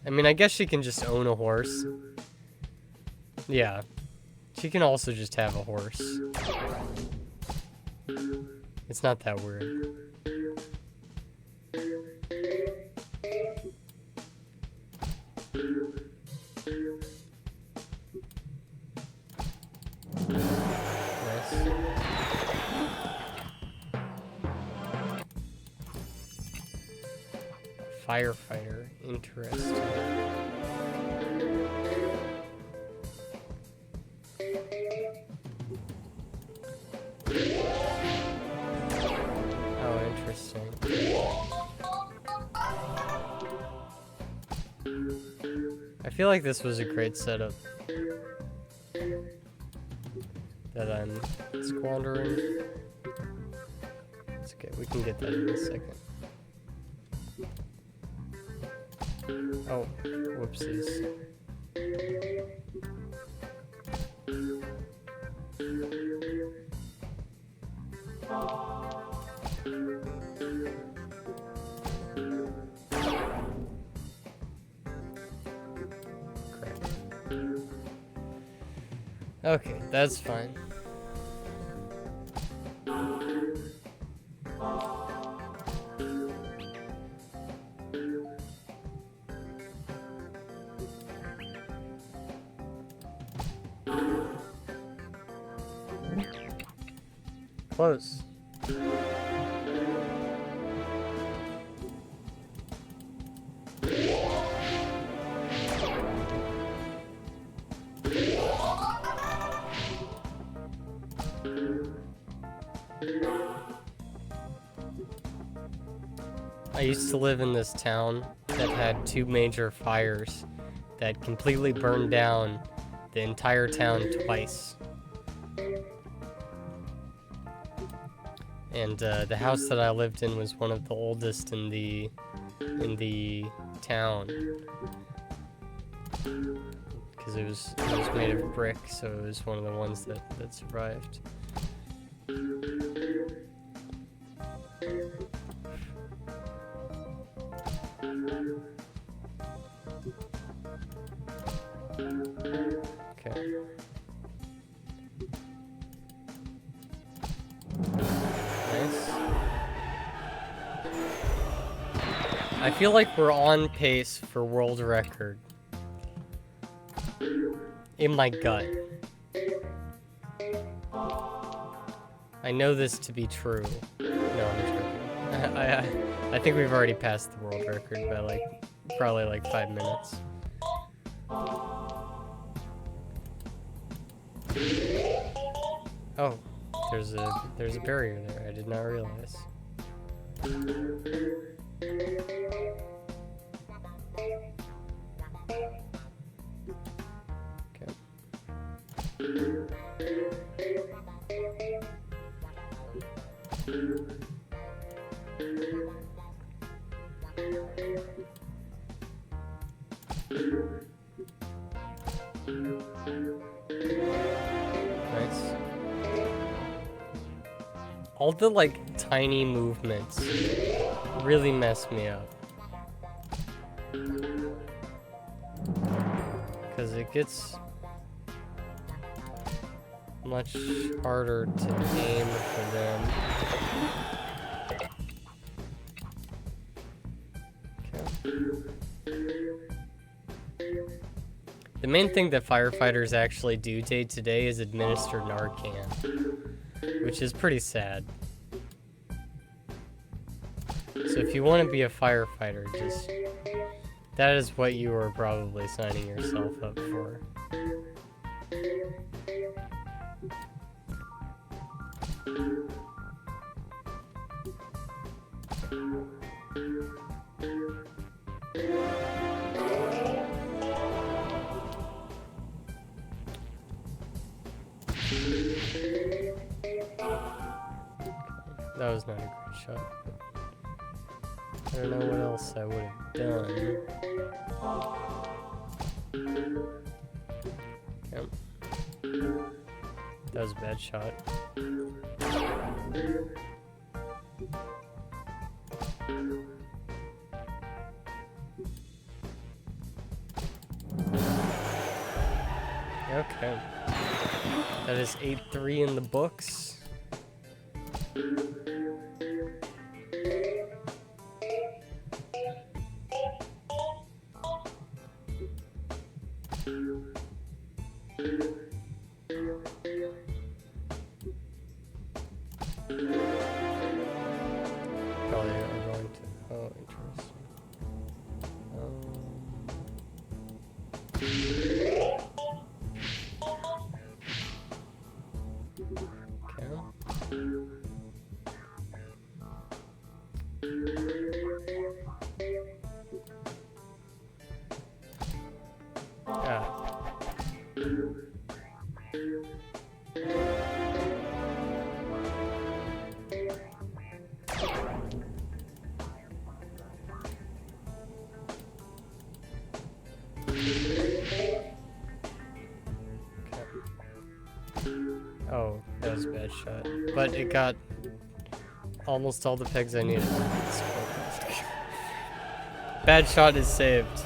I mean, I guess she can just own a horse. Yeah. She can also just have a horse. It's not that weird. Firefighter, interesting. Oh, interesting. I feel like this was a great setup that I'm squandering. It's okay, we can get that in a second. Oh, whoopsies. Crap. Okay, that's fine. Close. I used to live in this town that had 2 major fires that completely burned down the entire town twice. And the house that I lived in was one of the oldest in the town, because it was made of brick, so it was one of the ones that survived. Okay. I feel like we're on pace for world record. In my gut. I know this to be true. No, I'm joking. I think we've already passed the world record by probably 5 minutes. Oh, there's a barrier there. I did not realize. All the, like, tiny movements really mess me up. Because it gets much harder to aim for them. The main thing that firefighters actually do day to day is administer Narcan, which is pretty sad. So if you want to be a firefighter, just that is what you are probably signing yourself up for. That was not a great shot. I don't know what else I would have done. Yep. That was a bad shot. Okay. That is 8-3 in the books. Probably are going to. Oh, interesting. Okay. Ah. Oh, that was a bad shot. But it got almost all the pegs I needed. Bad shot is saved.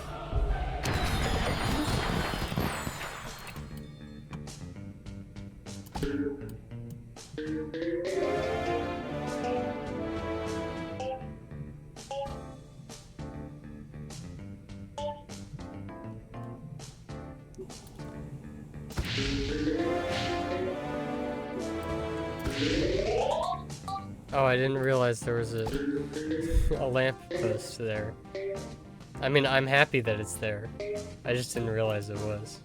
Oh, I didn't realize there was a lamp post there. I mean, I'm happy that it's there. I just didn't realize it was.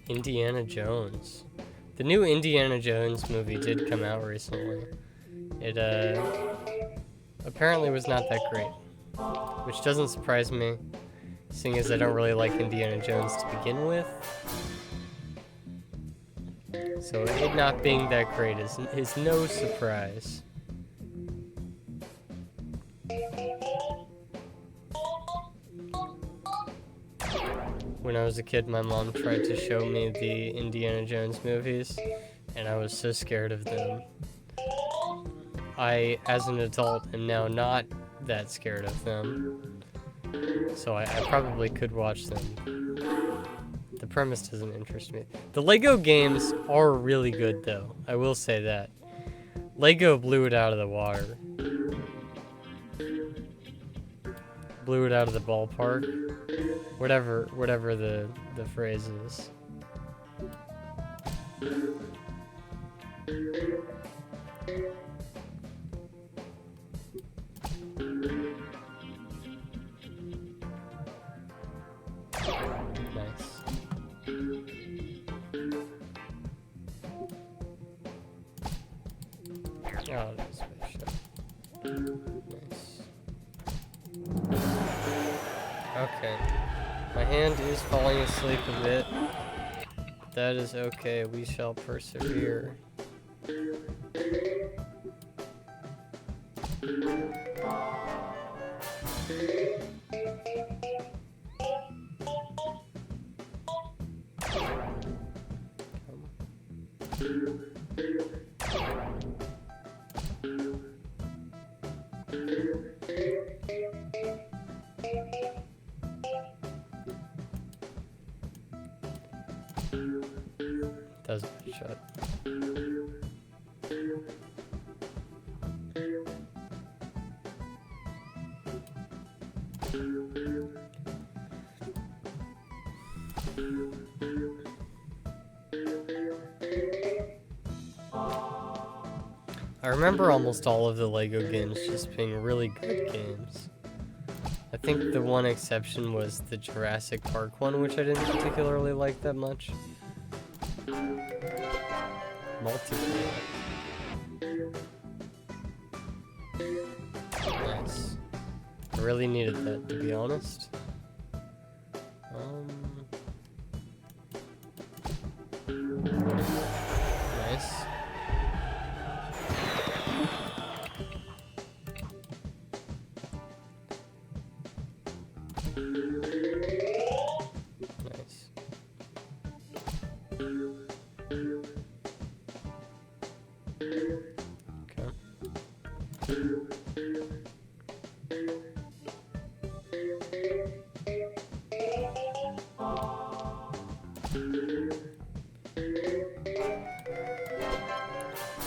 Indiana Jones. The new Indiana Jones movie did come out recently. It apparently was not that great, which doesn't surprise me, seeing as I don't really like Indiana Jones to begin with. So it not being that great is no surprise. When I was a kid, my mom tried to show me the Indiana Jones movies, and I was so scared of them. I, as an adult, am now not that scared of them, so I probably could watch them. The premise doesn't interest me. The Lego games are really good, though. I will say that. Lego blew it out of the water. Blew it out of the ballpark. Whatever the phrase is. Nice. Okay. My hand is falling asleep a bit. That is okay. We shall persevere. That was a good shot. I remember almost all of the LEGO games just being really good games. I think the one exception was the Jurassic Park one, which I didn't particularly like that much. Multiplayer. Nice. I really needed that, to be honest. Nice. Nice. Okay.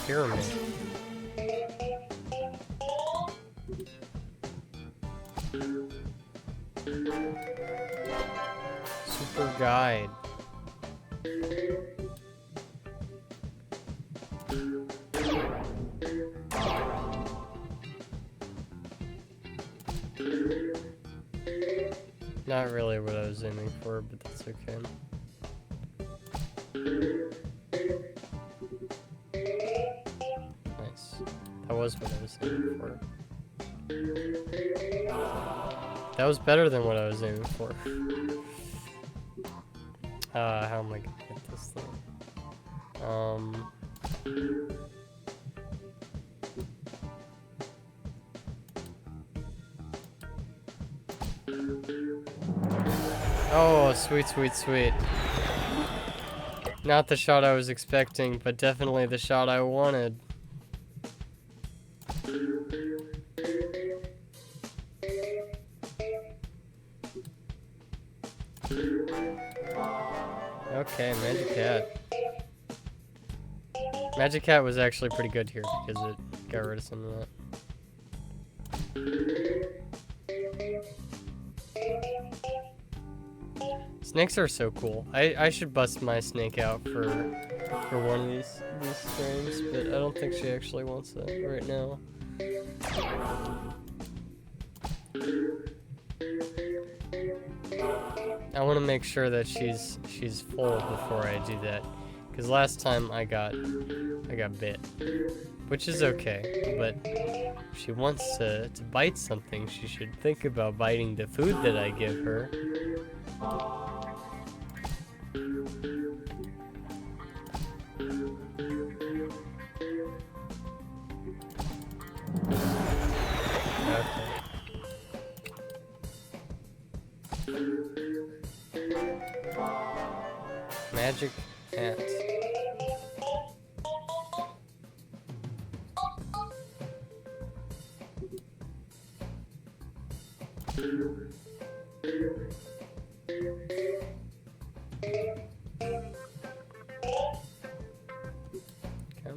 Pyramid. Super guide. Not really what I was aiming for, but that's okay. Nice. That was what I was aiming for. That was better than what I was aiming for. How am I gonna get this thing? Oh, sweet, sweet, sweet. Not the shot I was expecting, but definitely the shot I wanted. Okay, Magic Cat. Magic Cat was actually pretty good here because it got rid of some of that. Snakes are so cool. I should bust my snake out for one of these streams, but I don't think she actually wants that right now. I want to make sure that she's full before I do that, because last time I got bit, which is okay. But if she wants to bite something, she should think about biting the food that I give her. Magic ant. Okay.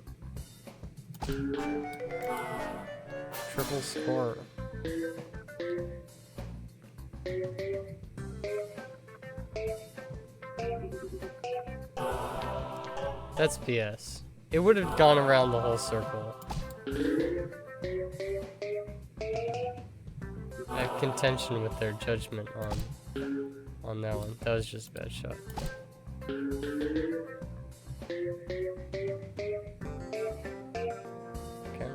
Triple score. That's BS. It would have gone around the whole circle. I have contention with their judgment on that one. That was just a bad shot. Okay.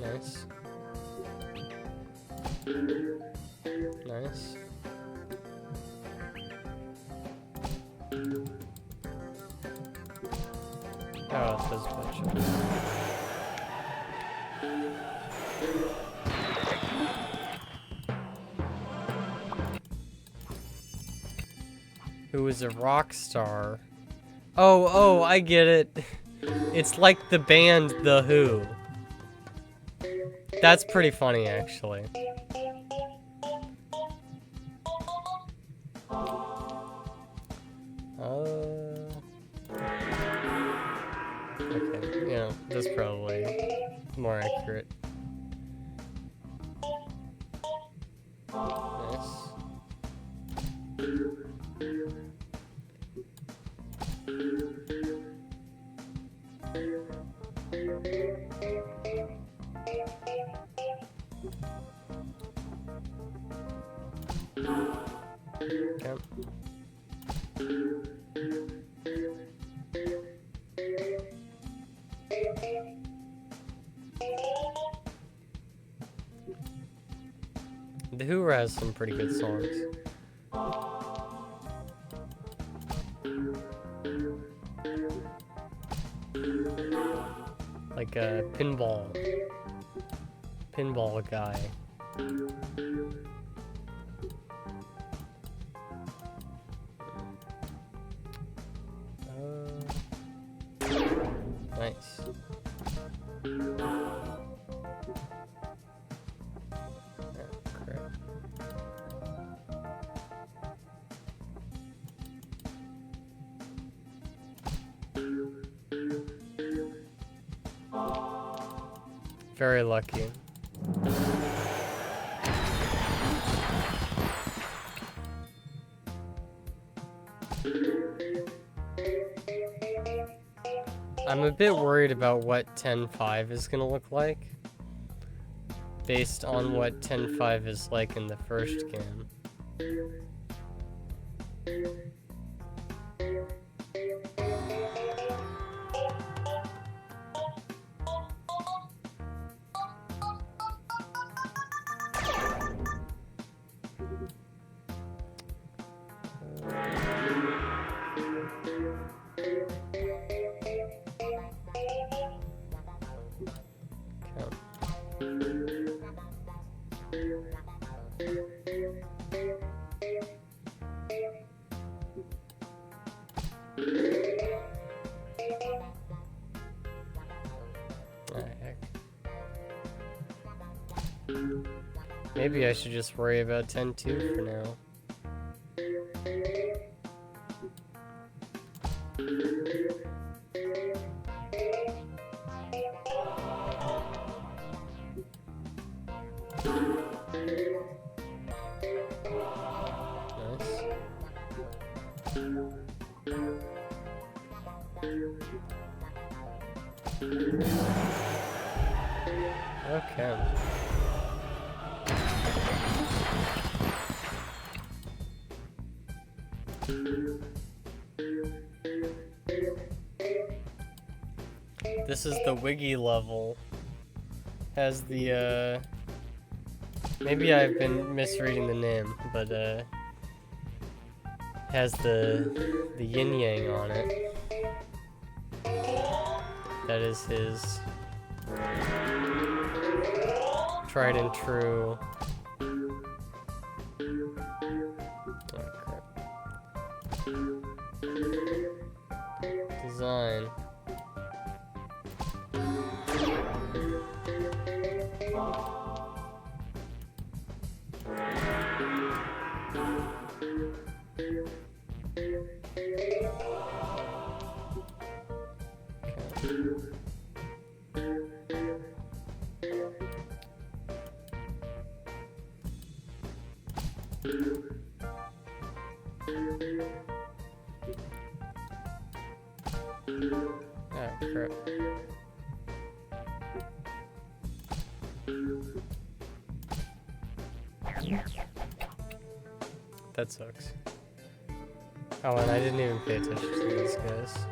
Nice. Nice. Oh, it says bunch. Who is a rock star? Oh, I get it. It's like the band The Who. That's pretty funny, actually. Okay, yeah, that's probably more accurate. Nice. Okay. The Who has some pretty good songs. Like a pinball guy. Nice. Very lucky. I'm a bit worried about what 10.5 is gonna look like, based on what 10.5 is like in the first game. Maybe I should just worry about 10.2 for now. Okay. This is the Wiggy level. Has the, maybe I've been misreading the name, but, has the yin yang on it. That is his tried and true. Oh, crap. Design. Ah, crap. That sucks. Oh, and I didn't even pay attention to these guys.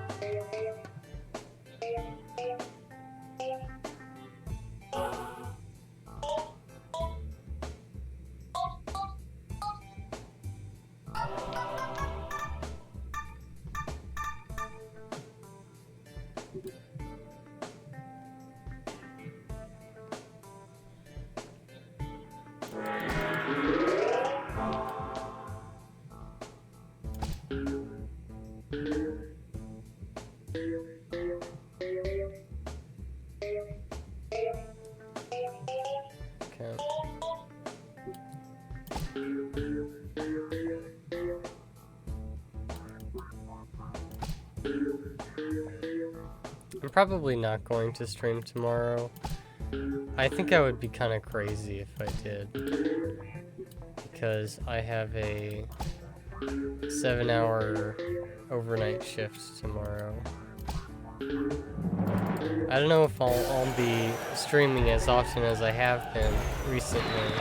Okay. I'm probably not going to stream tomorrow. I think I would be kind of crazy if I did. Because I have a 7-hour overnight shift tomorrow. I don't know if I'll be streaming as often as I have been recently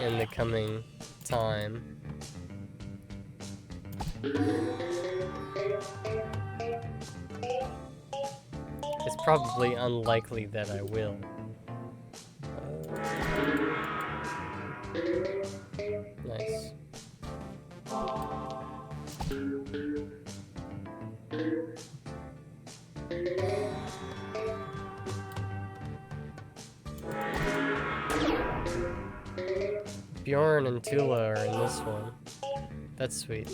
in the coming time. It's probably unlikely that I will. Nice. Bjorn and Tula are in this one. That's sweet.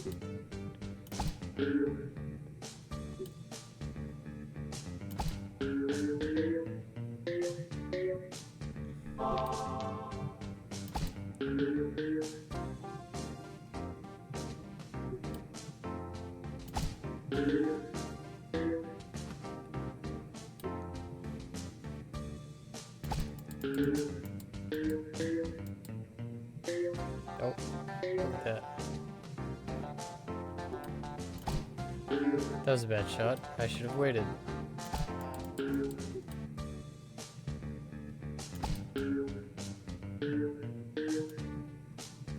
Oh, like that. That was a bad shot. I should have waited.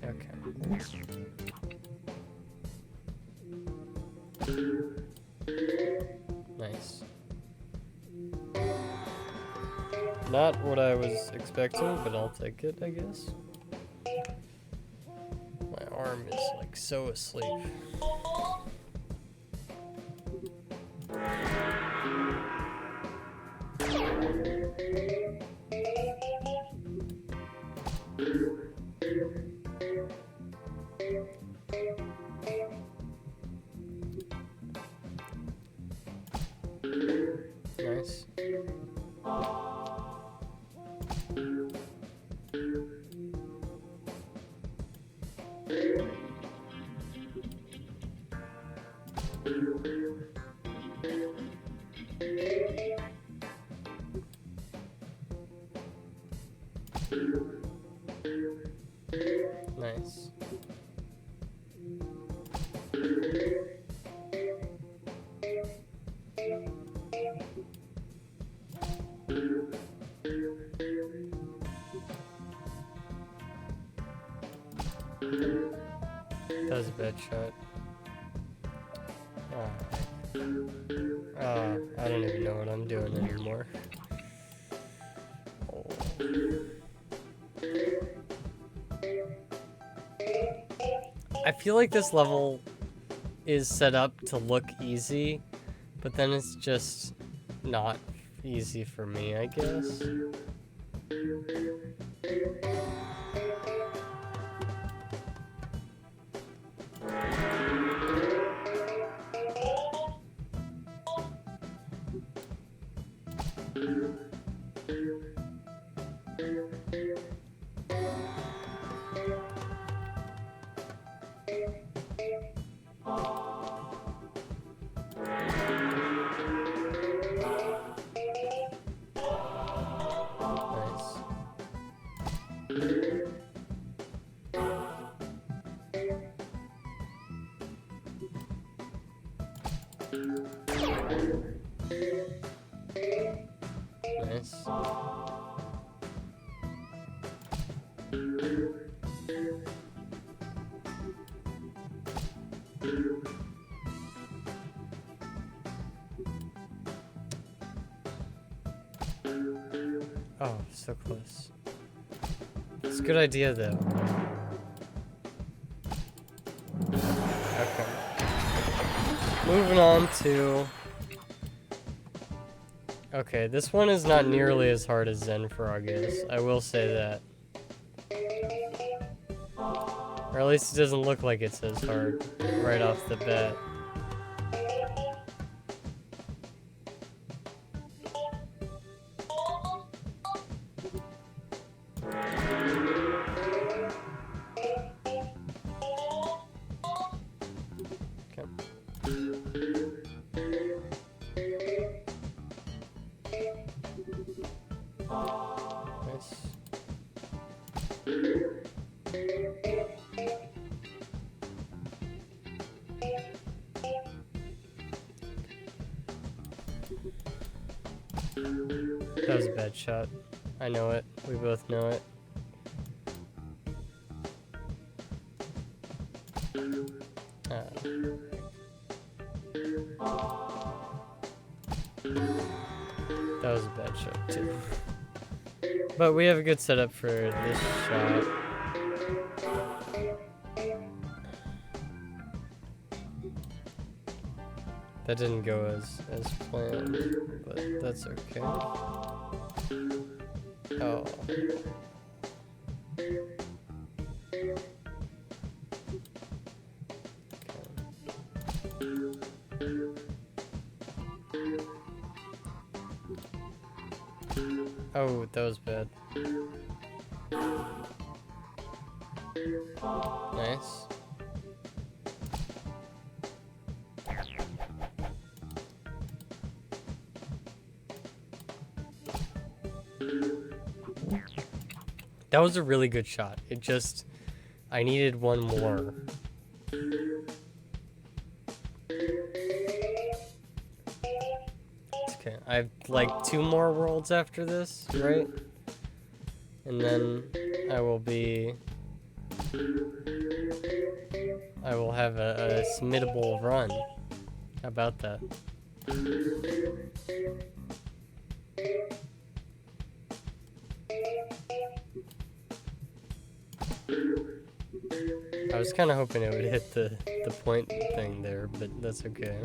Okay. Nice. Not what I was expecting, but I'll take it, I guess. My arm is like so asleep. Nice. Nice. That was a bad shot. I don't even know what I'm doing anymore. Oh. I feel like this level is set up to look easy, but then it's just not easy for me, I guess. Nice. Oh, so close. It's a good idea, though. Okay. Moving on to... Okay, this one is not nearly as hard as Zen Frog is. I will say that. Or at least it doesn't look like it's as hard right off the bat. That was a bad shot. I know it. We both know it. That was a bad shot too. But we have a good setup for this shot. That didn't go as planned, but that's okay. Oh. Oh, that was bad. Nice. That was a really good shot. It just, I needed one more. Okay, I have like 2 more worlds after this, right? And then I will have a submittable run. How about that? I was kind of hoping it would hit the point thing there, but that's okay.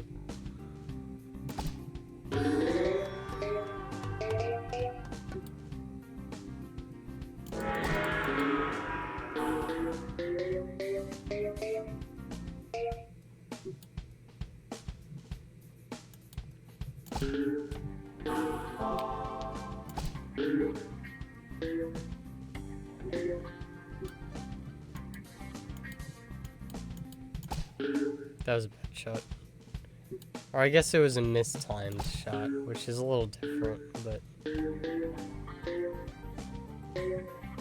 That was a bad shot. Or I guess it was a mistimed shot, which is a little different, but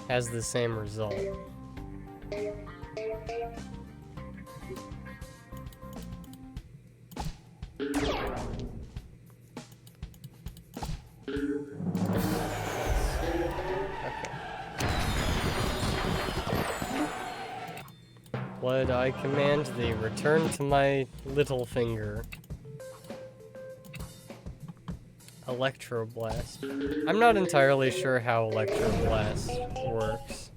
has the same result. Blood, I command thee, return to my little finger. Electroblast. I'm not entirely sure how Electroblast works.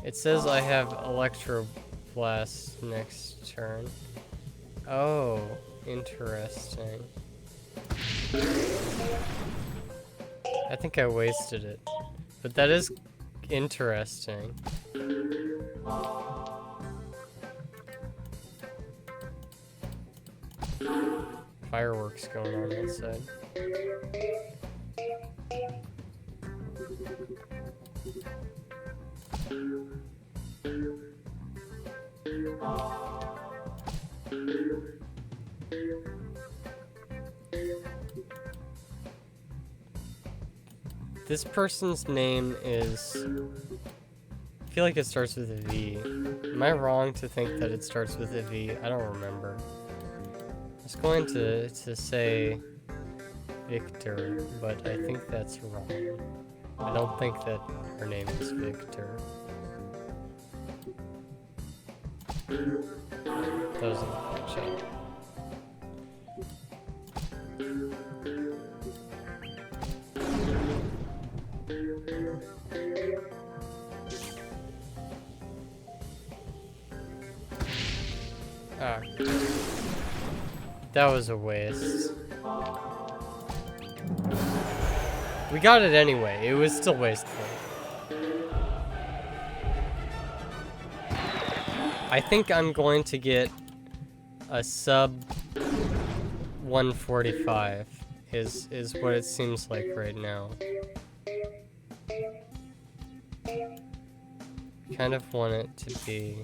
It says I have Electroblast next turn. Oh, interesting. I think I wasted it. But that is interesting. Fireworks going on outside. This person's name is... I feel like it starts with a V. Am I wrong to think that it starts with a V? I don't remember. I was going to say Victor, but I think that's wrong. I don't think that her name is Victor. That was a good shot. Ah. That was a waste. We got it anyway. It was still wasteful. I think I'm going to get a sub 145 is what it seems like right now. Kind of want it to be...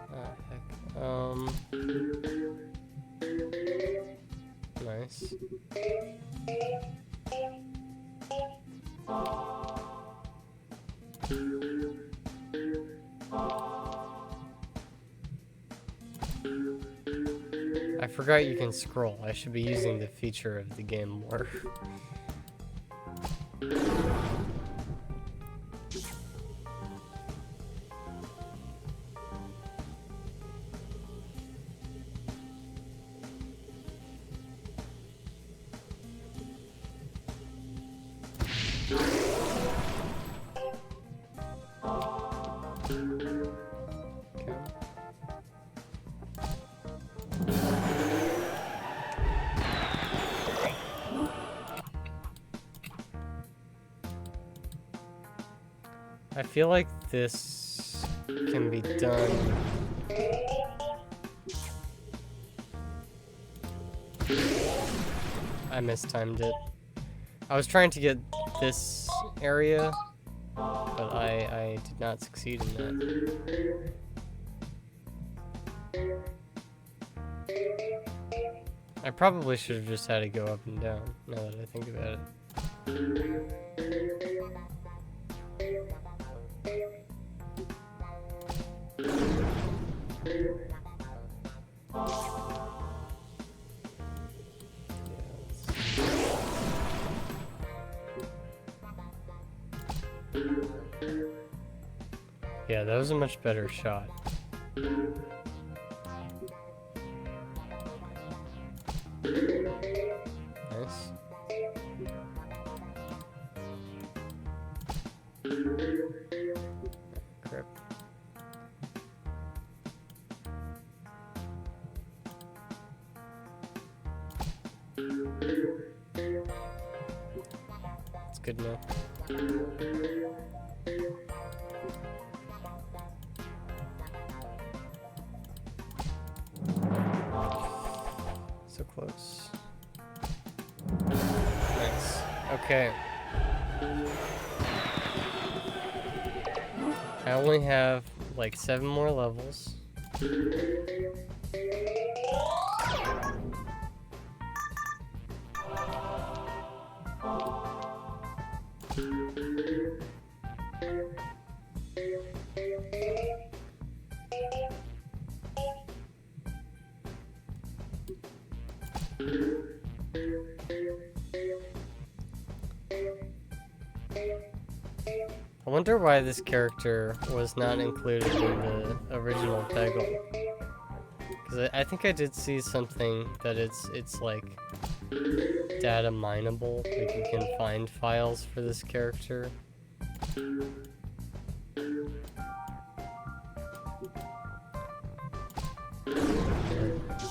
Ah, heck. Nice. I forgot you can scroll. I should be using the feature of the game more. I feel like this can be done. I mistimed it. I was trying to get this area, but I did not succeed in that. I probably should have just had to go up and down, now that I think about it. Yeah, that was a much better shot. Nice. Crap. It's good enough. So close. Nice. Okay. I only have like 7 more levels. I wonder why this character was not included in the original Peggle. Because I think I did see something that it's like data mineable, like you can find files for this character.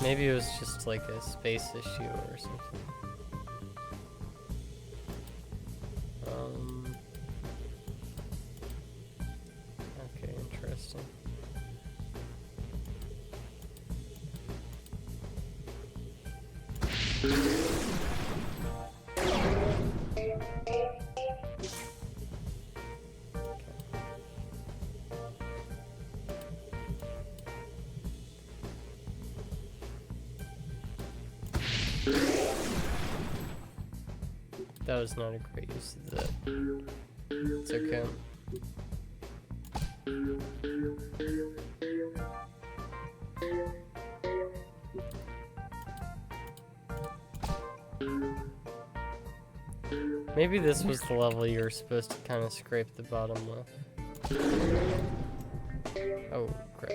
Maybe it was just like a space issue or something. Okay, interesting. That was not a great use of that. It's okay. Maybe this was the level you were supposed to kind of scrape the bottom with. Oh, crap.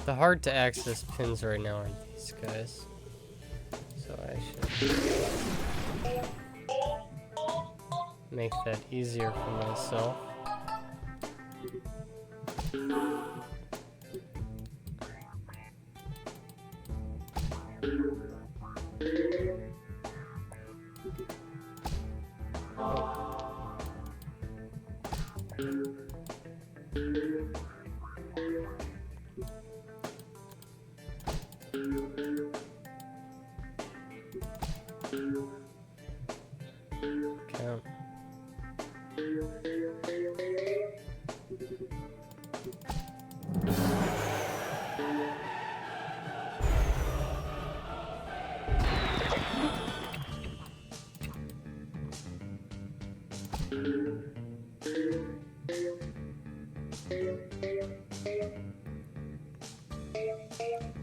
The hard to access pins right now are these guys. So I should make that easier for myself. Count.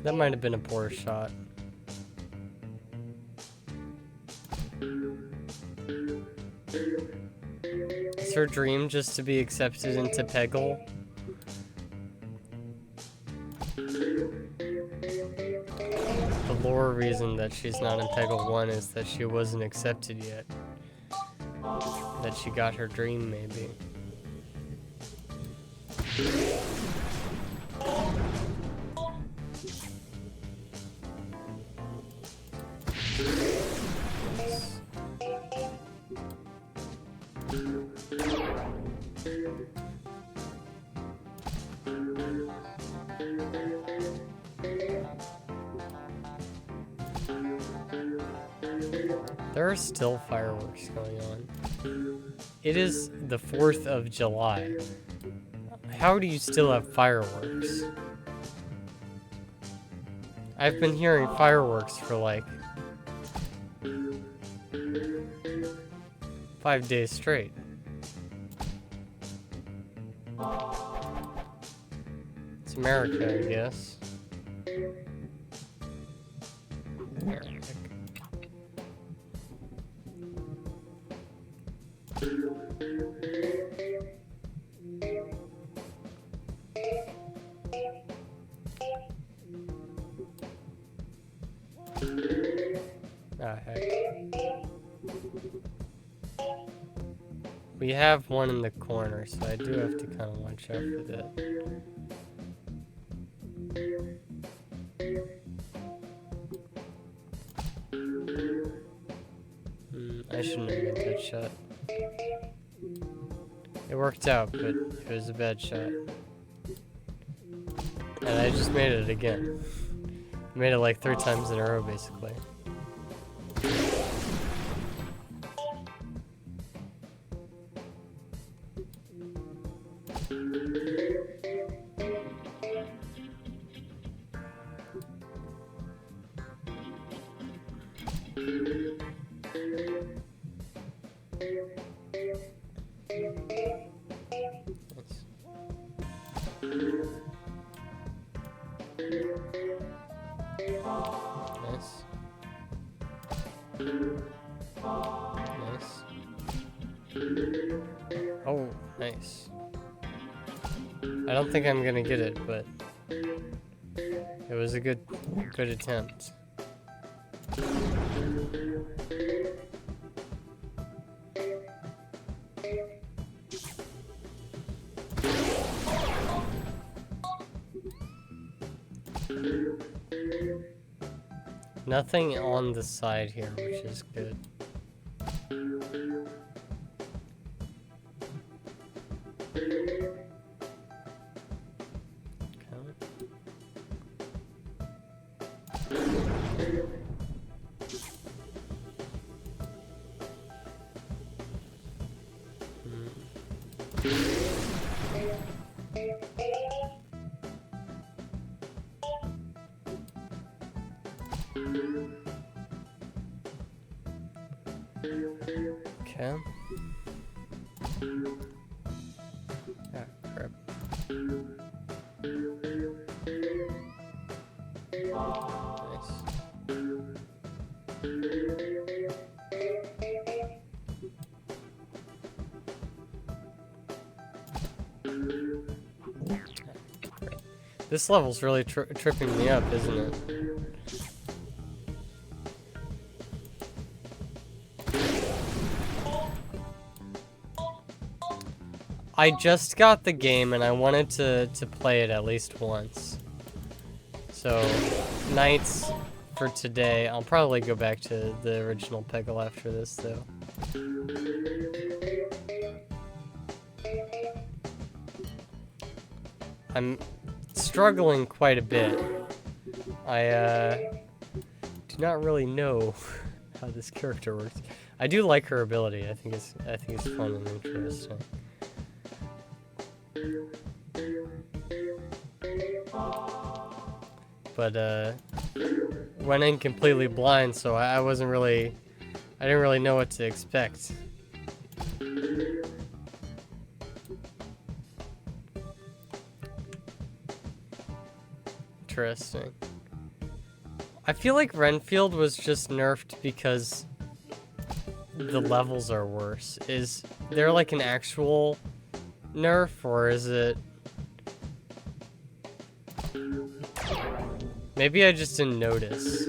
That might have been a poor shot. Is her dream just to be accepted into Peggle? The lore reason that she's not in Peggle 1 is that she wasn't accepted yet. That she got her dream, maybe. There are still fireworks going on. It is the 4th of July. How do you still have fireworks? I've been hearing fireworks for like 5 days straight. It's America, I guess. America. Ah, heck. We have one in the corner, so I do have to kind of watch out for that. I shouldn't have made that shot. It worked out, but it was a bad shot. And I just made it again. I made it like 3 times in a row, basically. Nice. Nice. Oh, nice. I don't think I'm gonna get it, but it was a good attempt. Nothing on the side here, which is good. Okay. Ah, crap. Nice. This level's really tripping me up, isn't it? I just got the game and I wanted to play it at least once. So, nights for today. I'll probably go back to the original Peggle after this, though. I'm struggling quite a bit. I do not really know how this character works. I do like her ability. I think it's fun and interesting. But went in completely blind, so I didn't really know what to expect. Interesting. I feel like Renfield was just nerfed because the levels are worse. Is there like an actual nerf, or is it... Maybe I just didn't notice.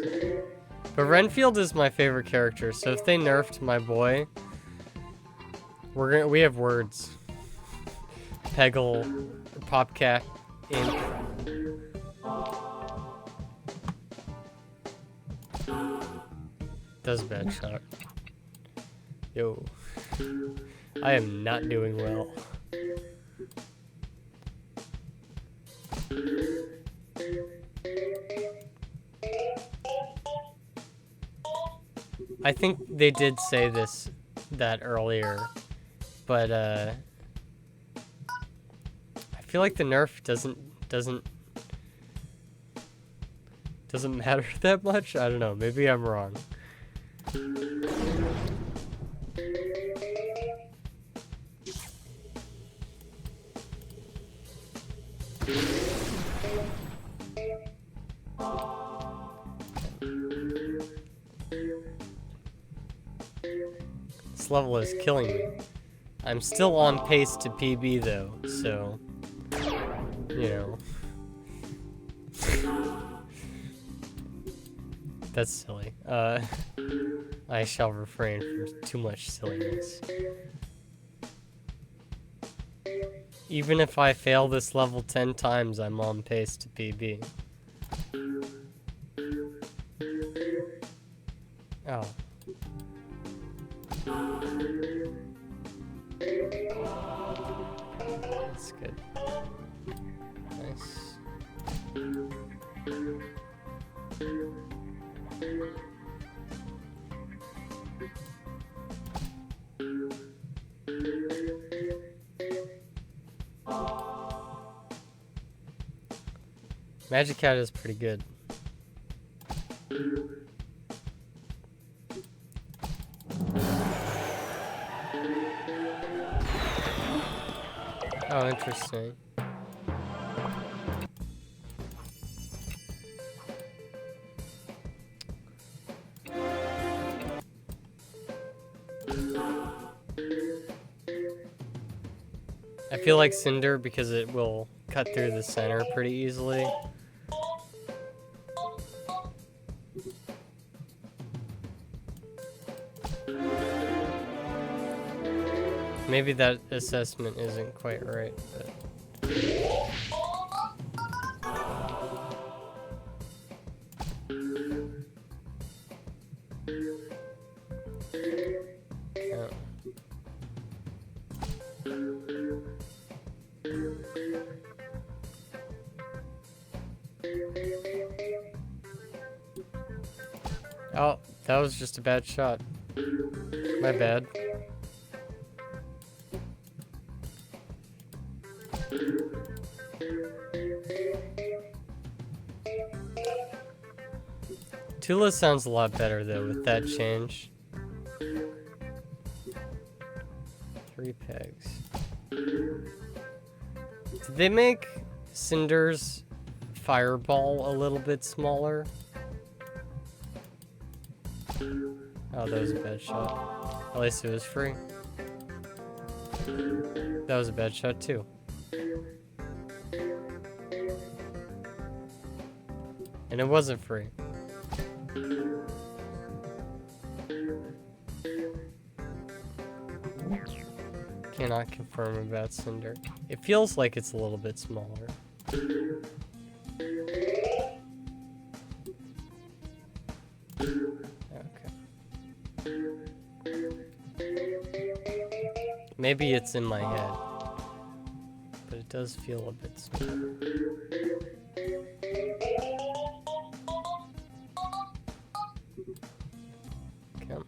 But Renfield is my favorite character, so if they nerfed my boy, we have words. Peggle, Popcat, Inc. That was a bad shot. Yo. I am not doing well. I think they did say that earlier, but I feel like the nerf doesn't matter that much. I don't know. Maybe I'm wrong. This level is killing me. I'm still on pace to PB though, so you know. That's silly. I shall refrain from too much silliness. Even if I fail this level 10 times, I'm on pace to PB. Oh. That's good. Nice. Magic Cat is pretty good. Oh, interesting. I feel like Cinder because it will cut through the center pretty easily. Maybe that assessment isn't quite right, but... Yeah. Oh, that was just a bad shot. My bad. Tula sounds a lot better though with that change. 3 pegs. Did they make Cinder's fireball a little bit smaller? Oh, that was a bad shot. At least it was free. That was a bad shot too. And it wasn't free. Cannot confirm about Cinder. It feels like it's a little bit smaller. Okay. Maybe it's in my head, but it does feel a bit smaller. Okay.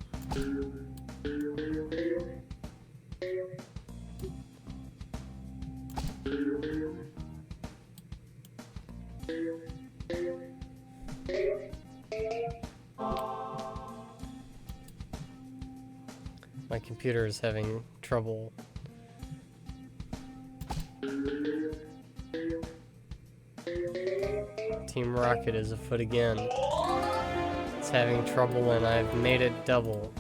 My computer is having trouble. Team Rocket is afoot again. It's having trouble and I've made it double.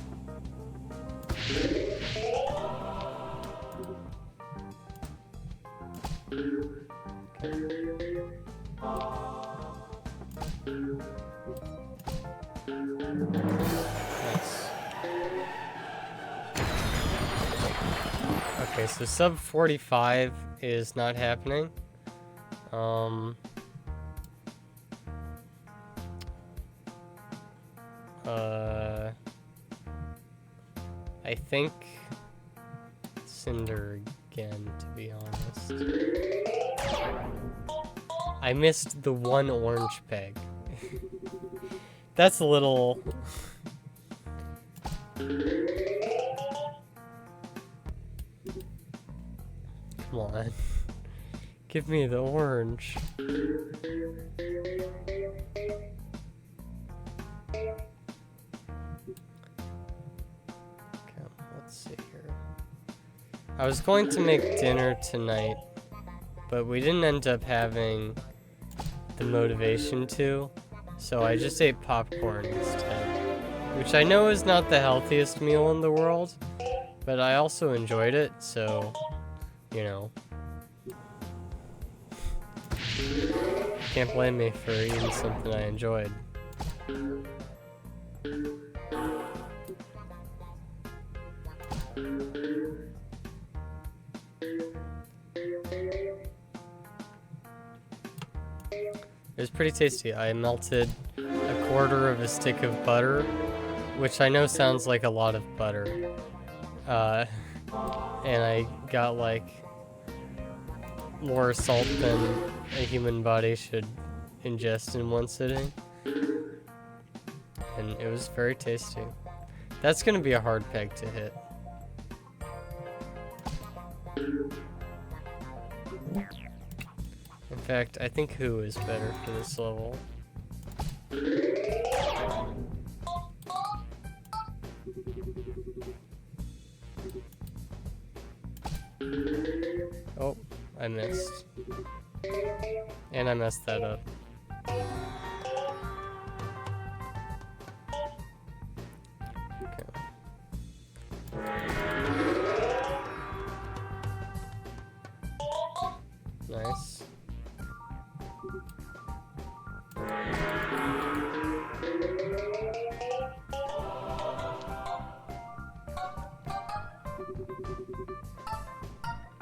Okay, so sub 45 is not happening. I think Cinder again, to be honest. I missed the one orange peg. That's a little... Come on. Give me the orange. Let's see here. I was going to make dinner tonight, but we didn't end up having the motivation to, so I just ate popcorn instead, which I know is not the healthiest meal in the world, but I also enjoyed it, so, you know. Can't blame me for eating something I enjoyed. It was pretty tasty. I melted a quarter of a stick of butter, which I know sounds like a lot of butter. And I got like more salt than a human body should ingest in one sitting. And it was very tasty. That's gonna be a hard peg to hit. In fact, I think Who is better for this level. Oh, I missed. And I messed that up. Nice.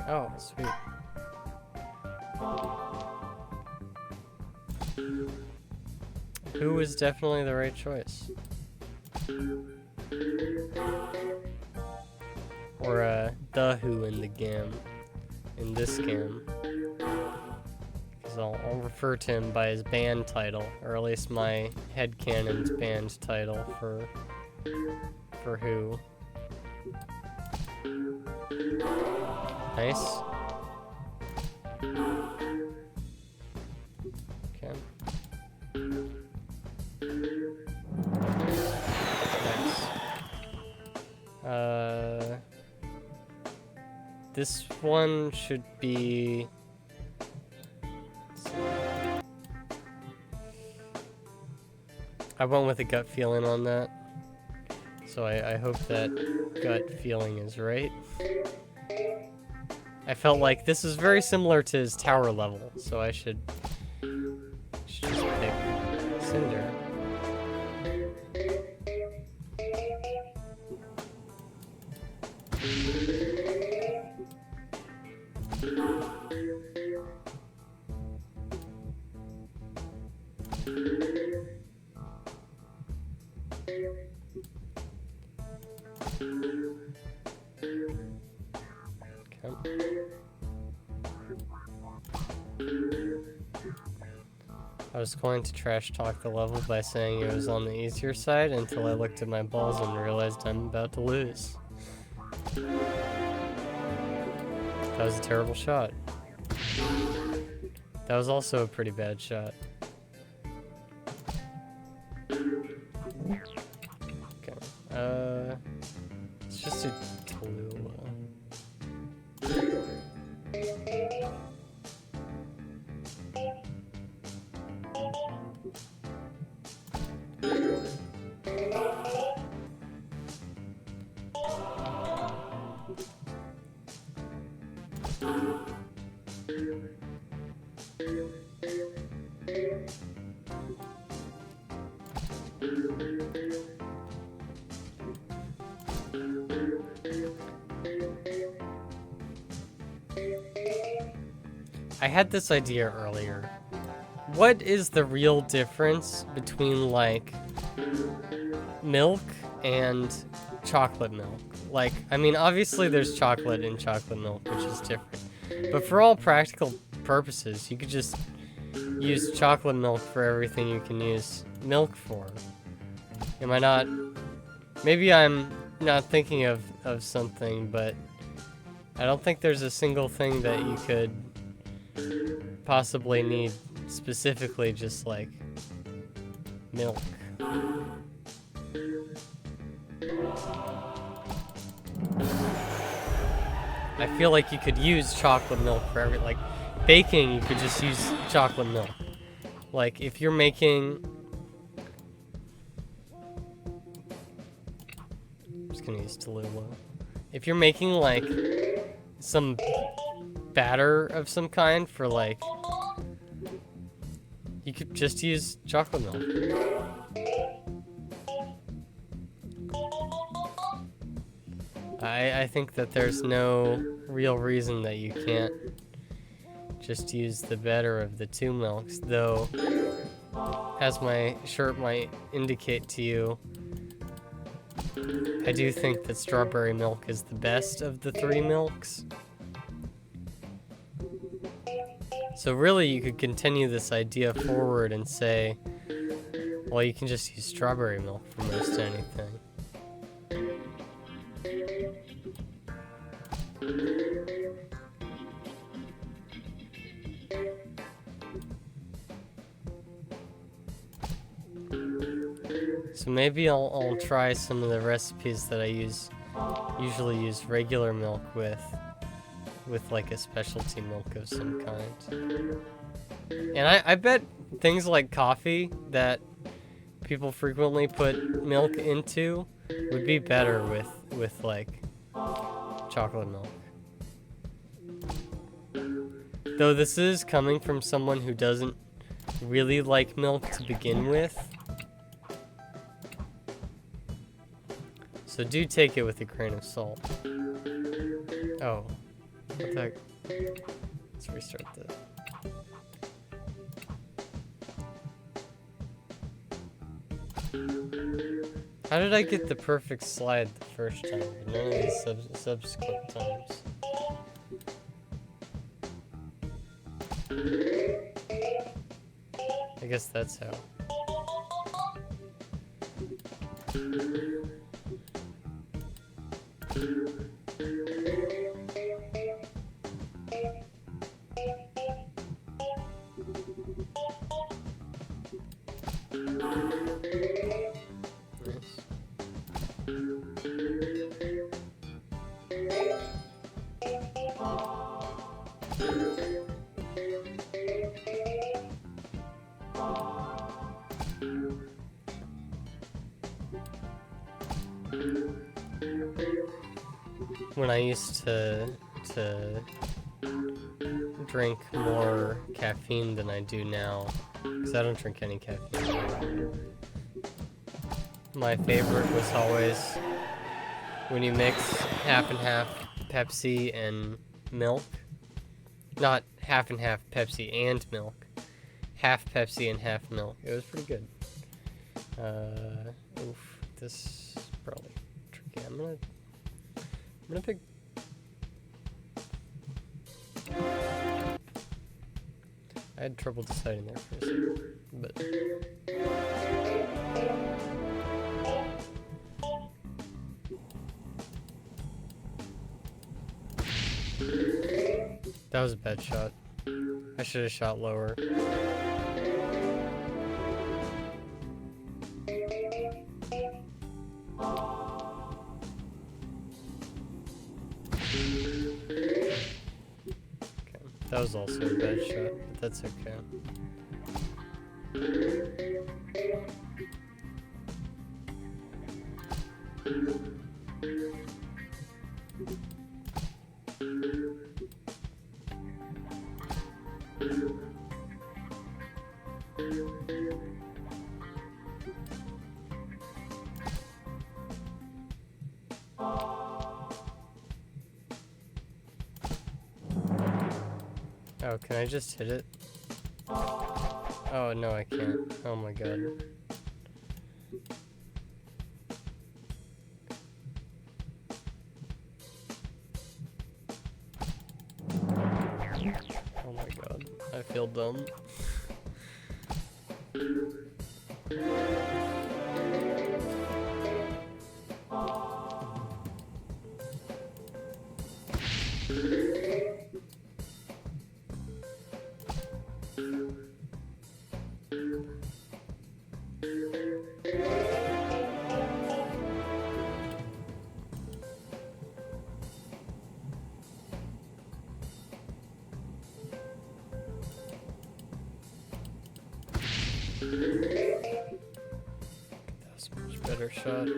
Oh, sweet. Who is definitely the right choice. Or the Who in the game. In this game. Because I'll refer to him by his band title, or at least my headcanon's band title for Who. Nice. Okay. Nice. This one should be... I went with a gut feeling on that. So I hope that gut feeling is right. I felt like this is very similar to his tower level, so I should just pick Cinder. Okay. I was going to trash talk the level by saying it was on the easier side until I looked at my balls and realized I'm about to lose. That was a terrible shot. That was also a pretty bad shot. Okay. Let's just do Tallulah. I had this idea earlier. What is the real difference between, like, milk and chocolate milk? Like, I mean, obviously there's chocolate in chocolate milk, which is different. But for all practical purposes, you could just use chocolate milk for everything you can use milk for. Am I not... Maybe I'm not thinking of something, but I don't think there's a single thing that you could possibly need specifically just like milk. I feel like you could use chocolate milk for like baking, you could just use chocolate milk. Like if you're making, I'm just gonna use Tallulah. If you're making like some batter of some kind for like, you could just use chocolate milk. I think that there's no real reason that you can't just use the better of the two milks, though, as my shirt might indicate to you, I do think that strawberry milk is the best of the three milks. So really, you could continue this idea forward and say, well, you can just use strawberry milk for most anything. So maybe I'll try some of the recipes that I usually use regular milk with like a specialty milk of some kind. And I bet things like coffee that people frequently put milk into would be better with like chocolate milk. Though this is coming from someone who doesn't really like milk to begin with. So do take it with a grain of salt. Oh. What the heck? Let's restart this. How did I get the perfect slide the first time? None of these subsequent times. I guess that's how. When I used to drink more caffeine than I do now, because I don't drink any caffeine. My favorite was always when you mix half and half Pepsi and milk. Not half and half Pepsi and milk. Half Pepsi and half milk. It was pretty good. Oof, this is probably tricky. Okay, I'm gonna pick. I had trouble deciding there for a second, but. That was a bad shot. I should have shot lower. That was also a bad shot, but that's okay. Oh, can I just hit it? Oh, no, I can't. Oh my god. Oh my god. I feel dumb. That's a much better shot.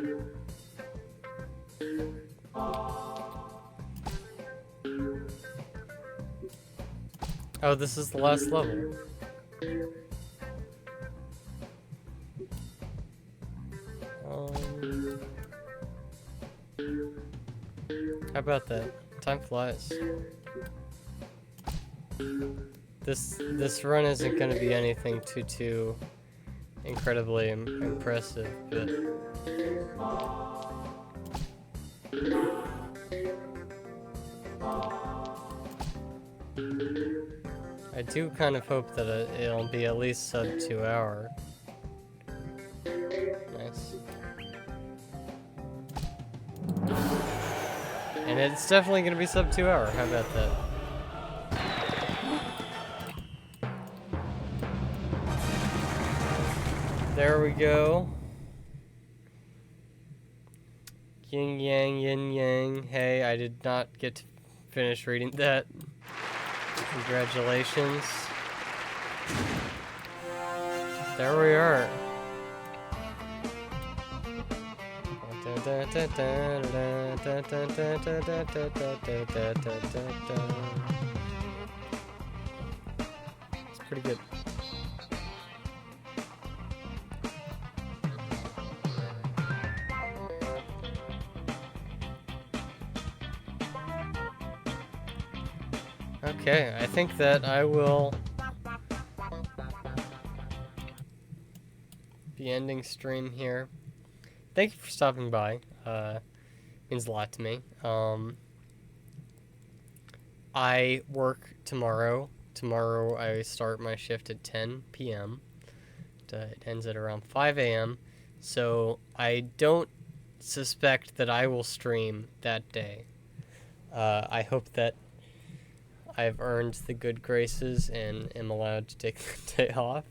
Oh, this is the last level. How about that? Time flies. This run isn't going to be anything too incredibly impressive, but I do kind of hope that it'll be at least sub 2 hour. Nice. And it's definitely going to be sub 2 hour. How about that? There we go. Yin yang, yin yang. Hey, I did not get to finish reading that. Congratulations. There we are. It's pretty good. Okay, I think that I will be ending stream here. Thank you for stopping by. Means a lot to me. I work tomorrow. Tomorrow I start my shift at 10 p.m. It ends at around 5 a.m. So I don't suspect that I will stream that day. I hope that I've earned the good graces and am allowed to take the day off.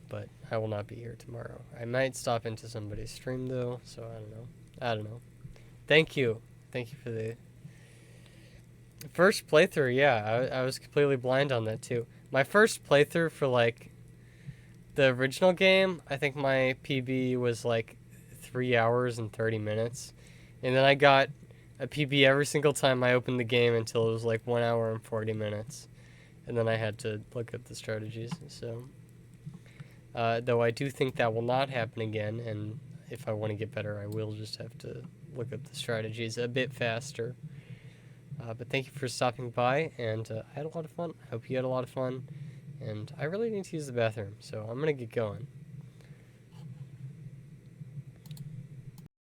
But I will not be here tomorrow. I might stop into somebody's stream though, so I don't know. Thank you for the first playthrough. Yeah, I was completely blind on that too. My first playthrough for like the original game, I think my PB was like 3 hours and 30 minutes, and then I got a PB every single time I opened the game until it was like 1 hour and 40 minutes, and then I had to look up the strategies. So. Though I do think that will not happen again, and if I want to get better, I will just have to look up the strategies a bit faster. But thank you for stopping by, and I had a lot of fun. I hope you had a lot of fun, and I really need to use the bathroom, so I'm going to get going.